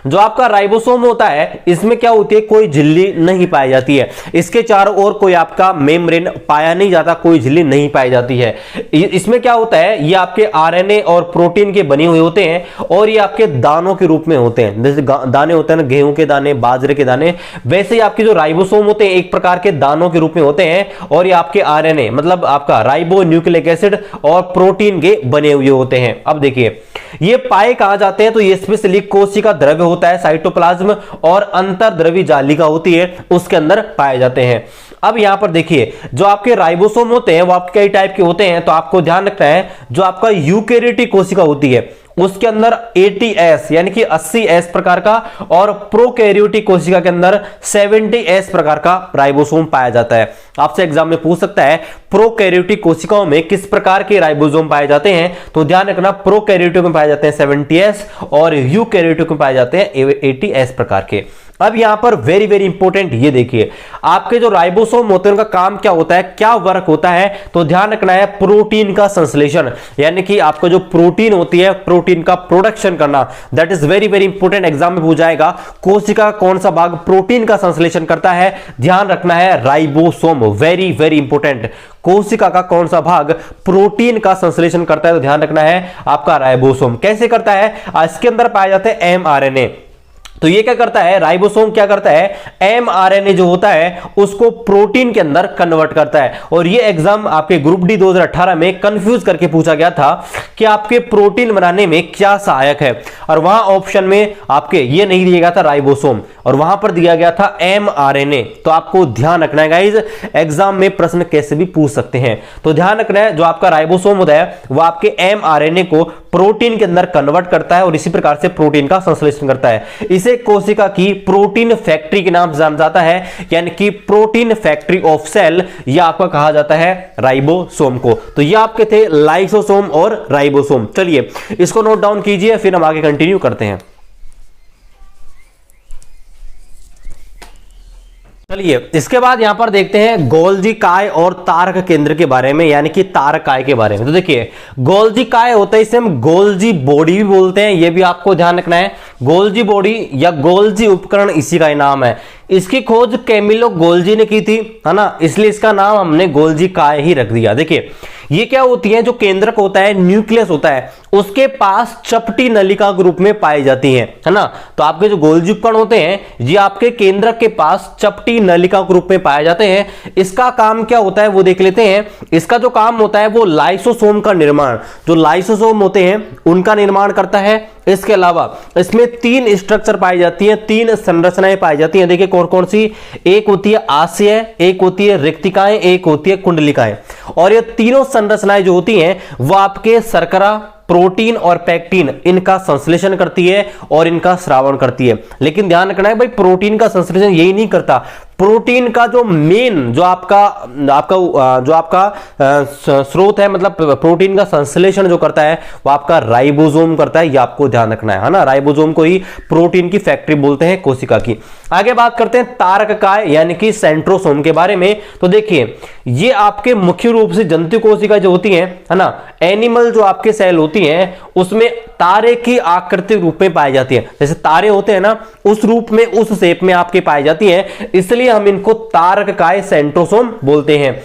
जो आपका राइबोसोम होता है इसमें क्या होती है, कोई झिल्ली नहीं पाई जाती है, इसके चारों ओर कोई आपका मेम्ब्रेन पाया नहीं जाता, कोई झिल्ली नहीं पाई जाती है। इसमें क्या होता है, ये आपके आरएनए और प्रोटीन के बने हुए होते हैं और ये आपके दानों के रूप में होते हैं। जैसे दाने होते हैं ना, गेहूं के दाने, बाजरे के दाने, वैसे ही आपके जो राइबोसोम होते हैं एक प्रकार के दानों के रूप में होते हैं और ये आपके आरएनए मतलब आपका राइबो न्यूक्लिक एसिड और प्रोटीन के बने हुए होते हैं। अब देखिए ये पाए कहां जाते हैं, तो ये स्पेशली कोशिका द्रव्य होता है साइटोप्लाज्म और अंतर्द्रवी जालिका होती है उसके अंदर पाए जाते हैं। अब यहां पर देखिए जो आपके राइबोसोम होते हैं वो आपके कई टाइप के होते हैं, तो आपको ध्यान रखना है जो आपका यूकेरियोटिक कोशिका होती है उसके अंदर 80S यानी कि 80S प्रकार का और प्रोकैरियोटिक कोशिका के अंदर 70S प्रकार का राइबोसोम पाया जाता है। आपसे एग्जाम में पूछ सकता है प्रोकैरियोटिक कोशिकाओं में किस प्रकार के राइबोसोम पाए जाते हैं, तो ध्यान रखना प्रोकैरियोटिक में पाए जाते हैं 70S और यूकैरियोटिक में पाए जाते हैं 80S प्रकार के। अब यहां पर वेरी वेरी इंपॉर्टेंट ये देखिए, आपके जो राइबोसोम होते हैं उनका काम क्या होता है, क्या वर्क होता है, तो ध्यान रखना है प्रोटीन का संश्लेषण, यानी कि आपका जो प्रोटीन होती है प्रोटीन का प्रोडक्शन करना। That is very very important, exam में पूछा जाएगा कोशिका का कौन सा भाग प्रोटीन का संश्लेषण करता है, ध्यान रखना है राइबोसोम। वेरी वेरी इंपॉर्टेंट, कोशिका का कौन सा भाग प्रोटीन का संश्लेषण करता है, तो ध्यान रखना है आपका राइबोसोम। कैसे करता है, इसके अंदर पाए जाते हैं mRNA। तो ये क्या करता है, राइबोसोम क्या करता है, mRNA जो होता है उसको प्रोटीन के अंदर कन्वर्ट करता है। और ये एग्जाम आपके ग्रुप डी 2018 में कंफ्यूज करके पूछा गया था कि आपके प्रोटीन बनाने में क्या सहायक है, और वहां ऑप्शन में आपके ये नहीं दिया गया था राइबोसोम, और वहां पर दिया गया था mRNA। तो आपको ध्यान रखना है गाइज, एग्जाम में प्रश्न कैसे भी पूछ सकते हैं। तो ध्यान रखना है जो आपका राइबोसोम होता है वो आपके mRNA को प्रोटीन के अंदर कन्वर्ट करता है और इसी प्रकार से प्रोटीन का संश्लेषण करता है। इसे कोशिका की प्रोटीन फैक्ट्री के नाम से जाना जाता है, यानी कि प्रोटीन फैक्ट्री ऑफ सेल, यह आपका कहा जाता है राइबोसोम को। तो ये आपके थे लाइसोसोम और राइबोसोम। चलिए इसको नोट डाउन कीजिए, फिर हम आगे कंटिन्यू करते हैं। चलिए इसके बाद यहां पर देखते हैं गोल्जी काय और तारक केंद्र के बारे में, यानी कि तारक काय के बारे में। तो देखिए गोल्जी काय होता है, इसे हम गोल्जी बॉडी भी बोलते हैं, यह भी आपको ध्यान रखना है। गोल्जी बॉडी या गोल्जी उपकरण इसी का ही नाम है। इसकी खोज कैमिलो गोल्जी ने की थी, है ना, इसलिए इसका नाम हमने गोल्जी काय ही रख दिया। देखिए ये क्या होती है, जो केंद्रक होता है, न्यूक्लियस होता है, उसके पास चपटी नलिका के रूप में पाई जाती है ना। तो आपके जो गोल्जी उपकरण होते हैं ये आपके केंद्रक के पास चपटी नलिका के रूप में पाए जाते हैं। इसका काम क्या होता है वो देख लेते हैं। इसका जो काम होता है वो लाइसोसोम का निर्माण, जो लाइसोसोम होते हैं उनका निर्माण करता है। इसके अलावा इसमें 3 स्ट्रक्चर पाई जाती हैं, 3 संरचनाएं पाई जाती हैं। देखिए कौन कौन सी, एक होती है आशय, एक होती है रिक्तिकाएं, एक होती है कुंडलिकाएं। और ये तीनों संरचनाएं जो होती हैं वो आपके शर्करा, प्रोटीन और पैक्टिन इनका संश्लेषण करती है और इनका स्रावण करती है। लेकिन ध्यान रखना है भाई, प्रोटीन का संश्लेषण यही नहीं करता, प्रोटीन का जो मेन जो आपका स्रोत है, मतलब प्रोटीन का संश्लेषण जो करता है वो आपका राइबोसोम करता है, ये आपको ध्यान रखना है ना। राइबोसोम को ही प्रोटीन की फैक्ट्री बोलते हैं कोशिका की। आगे बात करते हैं तारक काय यानी कि सेंट्रोसोम के बारे में। तो देखिए ये आपके मुख्य रूप से जंतु कोशिका जो होती है ना, एनिमल जो आपके सेल होती हैं उसमें तारे की आकृति रूप में पाई जाती है। जैसे तारे होते हैं ना, उस रूप में, उस शेप में आपके पाई जाती है, इसलिए हम इनको तारक काय सेंट्रोसोम बोलते हैं।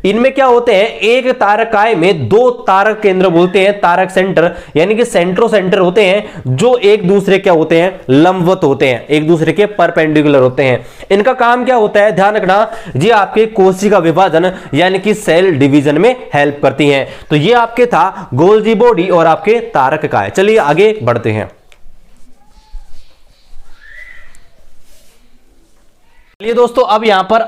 इनमें क्या होते हैं, एक तारक काय में 2 तारक केंद्र बोलते हैं, तारक सेंटर यानी कि सेंट्रो सेंटर होते हैं, जो एक दूसरे क्या होते हैं, लंबवत होते हैं, एक दूसरे के परपेंडिकुलर होते हैं। इनका काम क्या होता है, ध्यान रखना, ये आपके कोशिका विभाजन यानी कि सेल डिवीजन में हेल्प करती हैं। तो ये आपके था गोल्जी बॉडी और आपके तारक काय। चलिए आगे बढ़ते हैं। चलिए दोस्तों अब यहां पर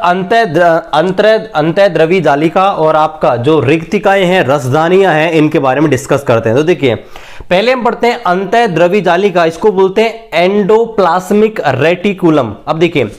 अंतःद्रवी जालिका और आपका जो रिक्तिकाएं हैं, रसदानियां हैं, इनके बारे में डिस्कस करते हैं। तो देखिए पहले हम पढ़ते हैं अंतःद्रवी जालिका, इसको बोलते हैं एंडोप्लाज्मिक रेटिकुलम। अब देखिए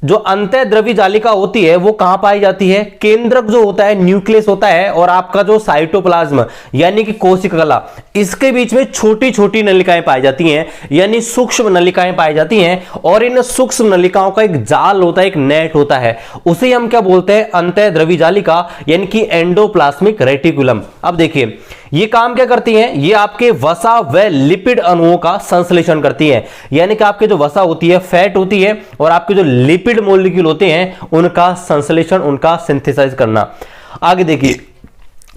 जो अंतःद्रवी जालिका होती है वो कहां पाई जाती है, केंद्रक जो होता है, न्यूक्लियस होता है, और आपका जो साइटोप्लाज्म यानी कि कोशिका कला, इसके बीच में छोटी छोटी नलिकाएं पाई जाती हैं, यानी सूक्ष्म नलिकाएं पाई जाती हैं। और इन सूक्ष्म नलिकाओं का एक जाल होता है, एक नेट होता है, उसे हम क्या बोलते हैं, अंतःद्रवी जालिका यानी कि एंडोप्लाज्मिक रेटिकुलम। अब देखिए ये काम क्या करती हैं, ये आपके वसा व लिपिड अणुओं का संश्लेषण करती है, यानी कि आपके जो वसा होती है, फैट होती है, और आपके जो लिपिड मॉलिक्यूल होते हैं उनका संश्लेषण, उनका सिंथेसाइज करना। आगे देखिए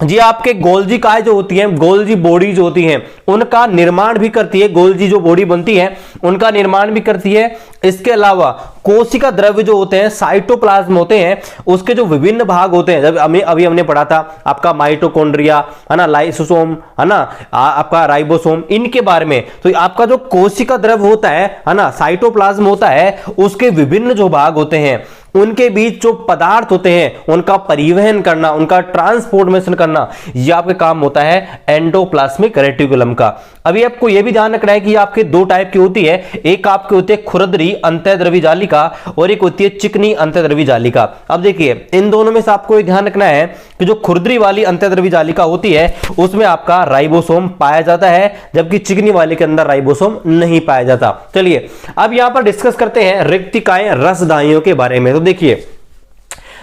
जी आपके गोल्जी काय जो होती है, गोल्जी बॉडी जो होती है, उनका निर्माण भी करती है, गोल्जी जो बॉडी बनती है उनका निर्माण भी करती है। इसके अलावा कोशिका द्रव्य जो होते हैं, साइटोप्लाज्म होते हैं, उसके जो विभिन्न भाग होते हैं, जब अभी हमने पढ़ा था आपका माइटोकॉन्ड्रिया है ना, लाइसोसोम है ना, आपका राइबोसोम, इनके बारे में। तो आपका जो कोशिका द्रव्य होता है ना, साइटोप्लाज्म होता है, उसके विभिन्न जो भाग होते हैं, उनके बीच जो पदार्थ होते हैं उनका परिवहन करना, उनका ट्रांसपोर्टेशन करना, यह आपका काम होता है एंडोप्लाज्मिक रेटिकुलम का। अभी आपको यह भी ध्यान रखना है कि आपके दो टाइप की होती है, एक आपकी होती है खुरदरी अंतःद्रवी जालिका और एक होती है चिकनी अंतःद्रवी जालिका। अब देखिए इन दोनों में से आपको ध्यान रखना है कि जो खुरदरी वाली अंतःद्रवी जालिका होती है उसमें आपका राइबोसोम पाया जाता है, जबकि चिकनी वाले के अंदर राइबोसोम नहीं पाया जाता। चलिए अब यहां पर डिस्कस करते हैं रिक्तिकाएं रसदानियों के बारे में। तो देखिए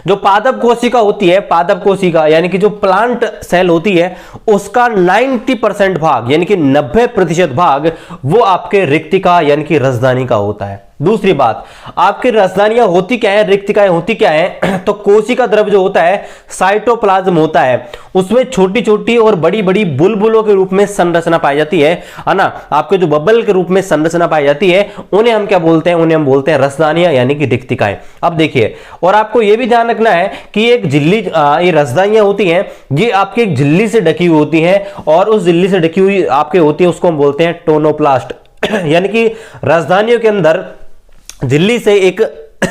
जो पादप कोशिका होती है, पादप कोशिका यानी कि जो प्लांट सेल होती है उसका 90% भाग यानी कि 90% भाग वो आपके रिक्तिका यानी कि रसदानी का होता है। दूसरी बात, आपकी रसदानियां होती क्या है, रिक्तिकाएं होती क्या है, तो कोशिका द्रव्य जो होता है साइटोप्लाज्म होता है, उसमें छोटी छोटी और बड़ी बड़ी बुलबुलों के रूप में संरचना पाई जाती है ना, आपके जो बबल के रूप में संरचना पाई जाती है उन्हें हम क्या बोलते हैं, उन्हें हम बोलते हैं रसदानियां यानी कि रिक्तिकाएं। अब देखिए और आपको यह भी ध्यान रखना है कि एक झिल्ली, ये रसदानियां होती हैं ये आपकी एक झिल्ली से ढकी हुई होती है और उस झिल्ली से ढकी हुई आपके होती है उसको हम बोलते हैं टोनोप्लास्ट यानी कि रसदानियों के अंदर झिल्ली से एक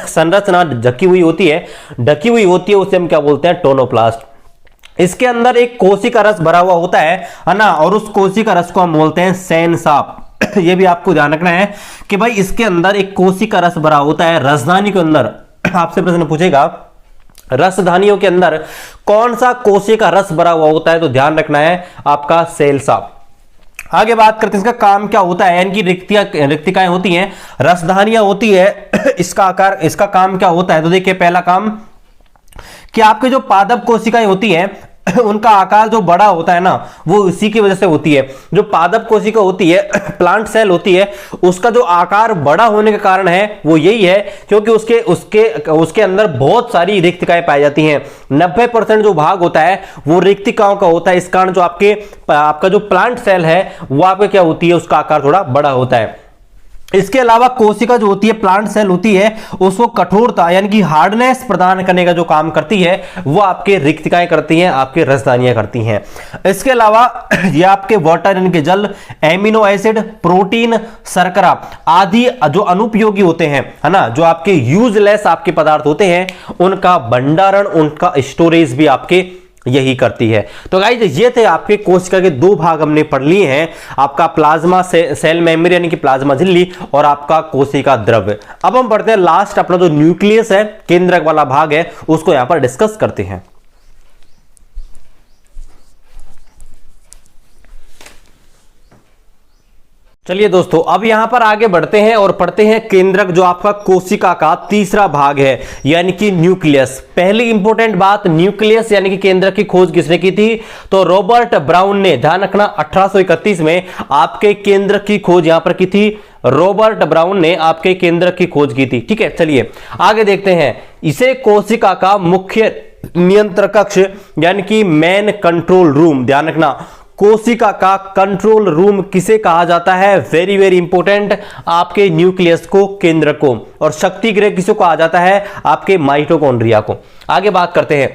संरचना ढकी हुई होती है उसे हम क्या बोलते हैं टोनोप्लास्ट। इसके अंदर एक कोशिका रस भरा हुआ होता है ना, और उस कोशिका रस को हम बोलते हैं सेनसाप। ये भी आपको ध्यान रखना है कि भाई इसके अंदर एक कोशिका रस भरा होता है। रसदानी के अंदर आपसे प्रश्न पूछेगा रसदानियों के अंदर कौन सा कोशिका रस भरा हुआ होता है, तो ध्यान रखना है आपका सेलसाप। आगे बात करते हैं इसका काम क्या होता है, यानी कि रिक्तिकाएं होती हैं, रसदानियां होती है, इसका आकार, इसका काम क्या होता है। तो देखिए पहला काम कि आपके जो पादप कोशिकाएं होती हैं उनका आकार जो बड़ा होता है ना वो इसी की वजह से होती है। जो पादप कोशिका होती है, प्लांट सेल होती है, उसका जो आकार बड़ा होने का कारण है वो यही है क्योंकि उसके अंदर बहुत सारी रिक्तिकाएं पाई जाती हैं। 90% जो भाग होता है वो रिक्तिकाओं का होता है। इस कारण जो आपका जो प्लांट सेल है वो आपका क्या होती है, उसका आकार थोड़ा बड़ा होता है। इसके अलावा कोशिका जो होती है, प्लांट सेल होती है, उसको कठोरता यानी कि हार्डनेस प्रदान करने का जो काम करती है वो आपके रिक्तिकाएं करती हैं, आपके रसदानियां करती हैं। इसके अलावा ये आपके वाटर यानी कि जल, एमिनो एसिड, प्रोटीन, शर्करा आदि जो अनुपयोगी होते हैं है ना, जो आपके यूजलेस आपके पदार्थ होते हैं उनका भंडारण, उनका स्टोरेज भी आपके यही करती है। तो गाइस ये थे आपके कोशिका के दो भाग हमने पढ़ लिए हैं, आपका प्लाज्मा सेल मेम्ब्रेन यानी कि प्लाज्मा झिल्ली और आपका कोशिका द्रव्य। अब हम पढ़ते हैं लास्ट अपना जो न्यूक्लियस है, केंद्रक वाला भाग है, उसको यहां पर डिस्कस करते हैं। चलिए दोस्तों अब यहां पर आगे बढ़ते हैं और पढ़ते हैं केंद्रक, जो आपका कोशिका का तीसरा भाग है यानी कि न्यूक्लियस। पहली इंपॉर्टेंट बात, न्यूक्लियस यानी कि केंद्रक की खोज किसने की थी, तो रॉबर्ट ब्राउन ने। ध्यान रखना 1831 में आपके केंद्रक की खोज यहां पर की थी, रॉबर्ट ब्राउन ने आपके केंद्रक की खोज की थी। ठीक है, चलिए आगे देखते हैं। इसे कोशिका का मुख्य नियंत्रण कक्ष यानी कि मेन कंट्रोल रूम, ध्यान रखना कोशिका का कंट्रोल रूम किसे कहा जाता है, वेरी वेरी इंपॉर्टेंट, आपके न्यूक्लियस को, केंद्रक को। और शक्ति गृह किसे कहा जाता है, आपके माइटोकॉन्ड्रिया को। आगे बात करते हैं,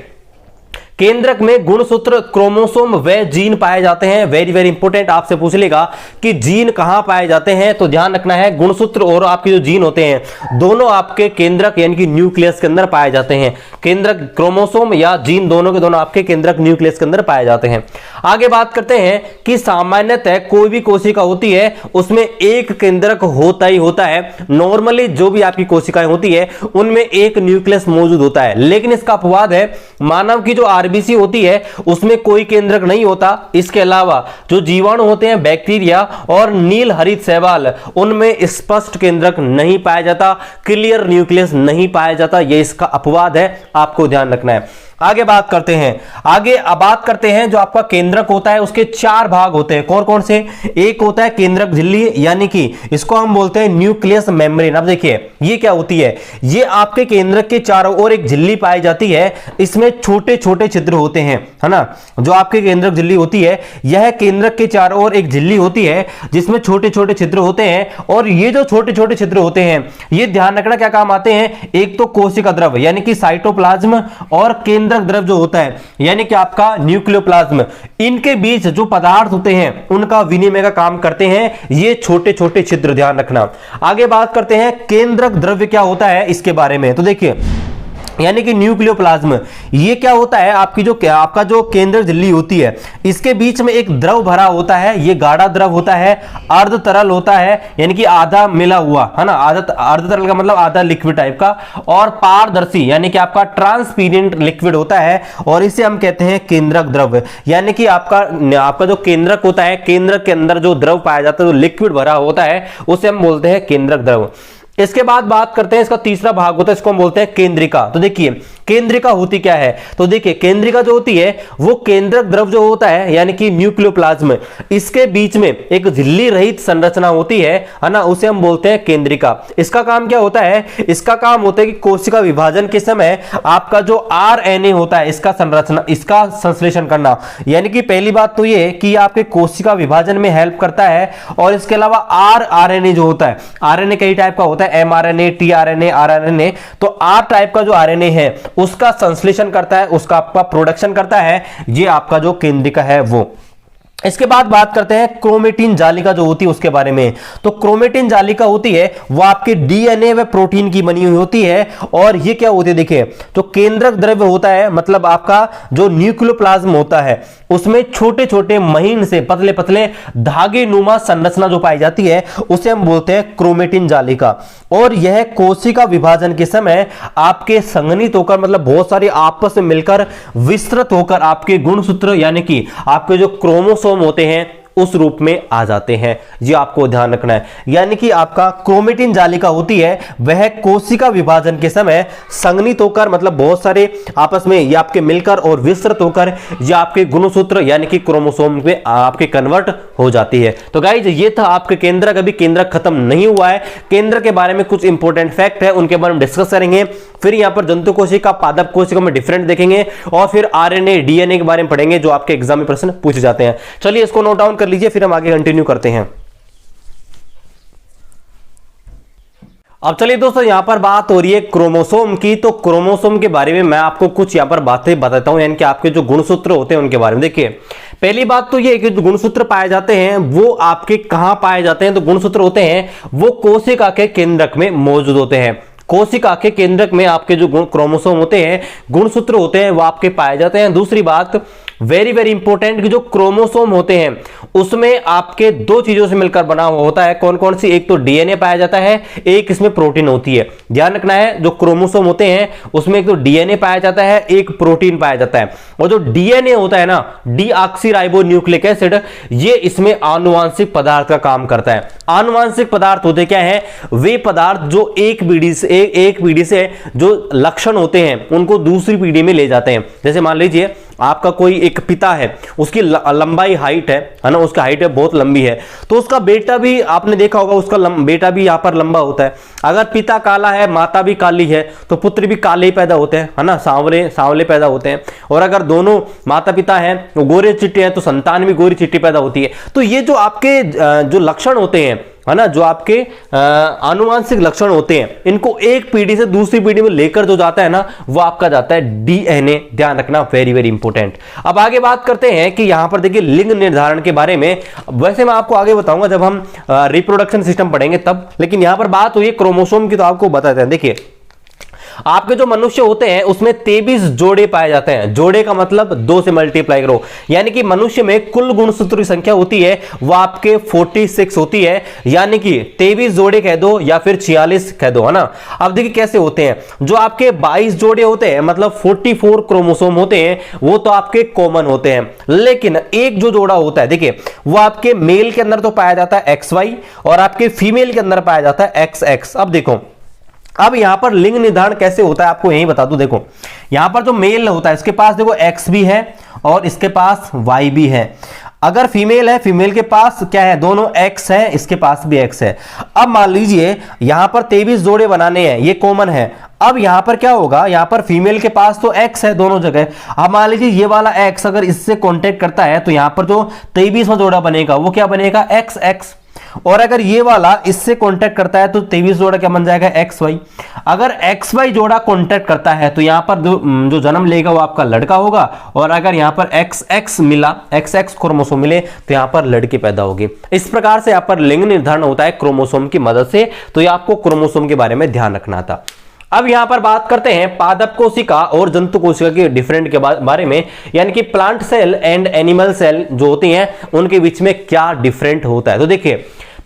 केंद्रक में गुणसूत्र, क्रोमोसोम व जीन पाए जाते हैं। वेरी वेरी इंपॉर्टेंट, आपसे पूछ लेगा कि जीन कहां पाए जाते हैं, तो ध्यान रखना है गुणसूत्र और आपके जो जीन होते हैं दोनों आपके केंद्रक यानी कि न्यूक्लियस के अंदर पाए जाते हैं। केंद्रक, क्रोमोसोम या जीन दोनों के दोनों आपके केंद्रक न्यूक्लियस के अंदर पाए जाते हैं। आगे बात करते हैं कि सामान्यतः कोई भी कोशिका होती है उसमें एक केंद्रक होता ही होता है। नॉर्मली जो भी आपकी कोशिकाएं होती है उनमें एक न्यूक्लियस मौजूद होता है, लेकिन इसका अपवाद है मानव की जो आरबीसी होती है उसमें कोई केंद्रक नहीं होता। इसके अलावा जो जीवाणु होते हैं, बैक्टीरिया और नील हरित शैवाल, उनमें स्पष्ट केंद्रक नहीं पाया जाता, क्लियर न्यूक्लियस नहीं पाया जाता। यह इसका अपवाद है, आपको ध्यान रखना है। आगे बात करते हैं, बात करते हैं जो आपका केंद्रक होता है उसके चार भाग होते हैं। कौन कौन से, एक होता है केंद्रक झिल्ली यानी कि इसको हम बोलते हैं न्यूक्लियस मेम्ब्रेन। अब देखिए ये क्या होती है, ये आपके केंद्रक के चारों ओर एक झिल्ली पाई जाती है, इसमें छोटे छोटे छिद्र होते हैं, है ना। जो आपके केंद्रक झिल्ली होती है, यह केंद्रक के चारों ओर एक झिल्ली होती है जिसमें छोटे छोटे छिद्र होते हैं। और ये जो छोटे छोटे छिद्र होते हैं ये ध्यान रखना क्या काम आते हैं, एक तो कोशिका द्रव्य यानी कि साइटोप्लाज्म और केंद्रक द्रव्य जो होता है यानी कि आपका न्यूक्लियोप्लाज्म, इनके बीच जो पदार्थ होते हैं उनका विनिमय का काम करते हैं ये छोटे छोटे छिद्र, ध्यान रखना। आगे बात करते हैं केंद्रक द्रव्य क्या होता है इसके बारे में। तो देखिए यानी कि न्यूक्लियोप्लाज्म। ये क्या होता है, आपका जो केंद्र झिल्ली होती है, इसके बीच में एक द्रव भरा होता है। ये गाढ़ा द्रव होता है, अर्ध तरल होता है, यानी कि आधा मिला हुआ है ना, अर्ध तरल का मतलब आधा लिक्विड टाइप का, और पारदर्शी यानी कि आपका ट्रांसपेरेंट लिक्विड होता है, और इसे हम कहते हैं केंद्रक द्रव। यानी कि आपका जो केंद्रक होता है, केंद्रक के अंदर जो द्रव पाया जाता है, जो लिक्विड भरा होता है, उसे हम बोलते हैं केंद्रक द्रव। इसके बाद बात करते हैं, इसका तीसरा भाग होता है, इसको हम बोलते हैं केंद्रिका। तो देखिए केंद्रिका होती क्या है, तो देखिए केंद्रिका जो होती है वो केंद्रक द्रव जो होता है, यानी कि न्यूक्लियोप्लाज्म, इसके बीच में एक झिल्ली रहित संरचना होती है ना, उसे हम बोलते हैं केंद्रिका। इसका काम क्या होता है, इसका काम होता है कि कोशिका विभाजन के समय आपका जो आरएनए होता है, इसका संश्लेषण करना। यानी कि पहली बात तो ये कि आपके कोशिका विभाजन में हेल्प करता है, और इसके अलावा आरएनए जो होता है, आरएनए कई टाइप का होता है, एमआरएनए, टीआरएनए, आरएनए। तो आर टाइप का जो आरएनए है उसका संश्लेषण करता है, उसका आपका प्रोडक्शन करता है, ये आपका जो केंद्रिका है वो। इसके बाद बात करते हैं क्रोमेटिन जालिका जो होती है उसके बारे में। तो क्रोमेटिन जालिका होती है वो आपके डीएनए व प्रोटीन की बनी हुई होती है, और ये क्या होती है, देखिए तो केंद्रक द्रव्य होता है, मतलब आपका जो न्यूक्लियोप्लाज्म होता है उसमें छोटे छोटे महीन से पतले पतले धागे नुमा संरचना जो पाई जाती है, उसे हम बोलते हैं क्रोमेटिन जालिका। और यह कोशिका विभाजन के समय आपके संघनित होकर, मतलब बहुत सारे आपस में मिलकर विस्तृत होकर आपके गुणसूत्र यानी कि आपके जो क्रोमोसोम होते हैं उस रूप में आ जाते हैं। ये आपको ध्यान रखना है। यानी कि आपका क्रोमेटिन जालिका होती है वह कोशिका विभाजन के समय संघनित होकर, मतलब बहुत सारे आपस में ये आपके मिलकर और विस्तृत होकर ये आपके गुणसूत्र यानी कि क्रोमोसोम में आपके कन्वर्ट हो जाती है। तो गाइज ये था आपके केंद्रक। अभी केंद्रक खत्म नहीं हुआ है, केंद्र के बारे में कुछ इंपॉर्टेंट फैक्ट है उनके बारे में डिस्कस करेंगे। फिर यहां पर जंतु कोशिका, पादप कोशिका में डिफरेंट देखेंगे, और फिर आरएनए, डीएनए के बारे में पढ़ेंगे जो आपके एग्जाम में प्रश्न पूछे जाते हैं। चलिए इसको नोट डाउन कर लीजिए, फिर हम आगे कंटिन्यू करते हैं। अब चलिए दोस्तों यहां पर बात हो रही है क्रोमोसोम की। तो क्रोमोसोम के बारे में मैं आपको कुछ यहां पर बातें बताता हूं, यानी कि आपके जो गुणसूत्र होते हैं उनके बारे में। देखिए पहली बात तो ये कि जो गुणसूत्र पाए जाते हैं वो आपके कहां पाए जाते हैं, तो गुणसूत्र होते हैं वो कोशिका के केंद्रक में मौजूद होते हैं। कोशिका के केंद्रक में आपके जो क्रोमोसोम होते हैं, गुणसूत्र होते हैं, वो आपके पाए जाते हैं। दूसरी बात वेरी वेरी इंपॉर्टेंट कि जो क्रोमोसोम होते हैं उसमें आपके दो चीजों से मिलकर बना हुआ होता है। कौन कौन सी, एक तो डीएनए पाया जाता है, एक इसमें प्रोटीन होती है। ध्यान रखना है, जो क्रोमोसोम होते हैं उसमें एक तो डीएनए पाया जाता है, एक प्रोटीन पाया जाता है। और जो डीएनए होता है ना, डीऑक्सीराइबोन्यूक्लिक एसिड, ये इसमें आनुवांशिक पदार्थ का काम करता है। आनुवांशिक पदार्थ होते क्या है, वे पदार्थ जो एक पीढ़ी से जो लक्षण होते हैं उनको दूसरी पीढ़ी में ले जाते हैं। जैसे मान लीजिए आपका कोई एक पिता है, उसकी लंबाई हाइट है ना, उसका हाइट है बहुत लंबी है, तो उसका बेटा भी आपने देखा होगा, उसका बेटा भी यहां पर लंबा होता है। अगर पिता काला है, माता भी काली है, तो पुत्र भी काले ही पैदा होते हैं, है ना, सांवले पैदा होते हैं। और अगर दोनों माता पिता हैं वो गोरे चिट्टे हैं, तो संतान भी गोरी चिट्टी पैदा होती है। तो ये जो आपके जो लक्षण होते हैं, है ना, जो आपके आनुवांशिक लक्षण होते हैं, इनको एक पीढ़ी से दूसरी पीढ़ी में लेकर जो जाता है ना, वो आपका जाता है डीएनए। ध्यान रखना, वेरी वेरी इंपॉर्टेंट। अब आगे बात करते हैं कि यहां पर देखिए लिंग निर्धारण के बारे में। वैसे मैं आपको आगे बताऊंगा जब हम रिप्रोडक्शन सिस्टम पढ़ेंगे तब, लेकिन यहां पर बात हुई क्रोमोसोम की, तो आपको बताते हैं। देखिए आपके जो मनुष्य होते हैं उसमें 23 जोड़े पाए जाते हैं। जोड़े का मतलब 2 से मल्टीप्लाई करो, यानी कि मनुष्य में कुल गुणसूत्र की संख्या होती है वो आपके 46 होती है, यानी कि 23 जोड़े कह दो या फिर 46 कह दो, है ना। अब देखिए कैसे होते हैं, जो आपके 22 जोड़े होते हैं, मतलब 44 क्रोमोसोम होते हैं, वो तो आपके कॉमन होते हैं। लेकिन एक जो जोड़ा होता है, देखिए वो आपके मेल के अंदर तो पाया जाता है XY, और आपके फीमेल के अंदर पाया जाता है XX। अब देखो, अब यहां पर लिंग निर्धारण कैसे होता है आपको यही बता दूं। देखो यहां पर जो मेल होता है इसके पास देखो X भी है और इसके पास Y भी है। अगर फीमेल है, फीमेल के पास क्या है, दोनों X है, इसके पास भी X है। अब मान लीजिए यहां पर 23 जोड़े बनाने हैं, ये कॉमन है। अब यहां पर क्या होगा, यहां पर फीमेल के पास तो X है दोनों जगह। अब मान लीजिए ये वाला X अगर इससे कांटेक्ट करता है तो यहां पर जो 23वां जोड़ा बनेगा वो क्या बनेगा, XX। और अगर ये वाला इससे कांटेक्ट करता है तो 23 जोड़ा क्या बन जाएगा, XY। अगर XY जोड़ा कांटेक्ट करता है तो यहां पर जो जन्म लेगा वो आपका लड़का होगा, और अगर यहां पर XX मिला, XX क्रोमोसोम मिले, तो यहां पर लड़की पैदा होगी। इस प्रकार से यहां पर लिंग निर्धारण होता है क्रोमोसोम की मदद से। तो ये आपको क्रोमोसोम के बारे में ध्यान रखना था। अब यहां पर बात करते हैं पादप कोशिका और जंतु कोशिका के डिफरेंट के बारे में, यानी कि plant cell and animal cell जो होती हैं उनके बीच में क्या डिफरेंट होता है। तो देखिए,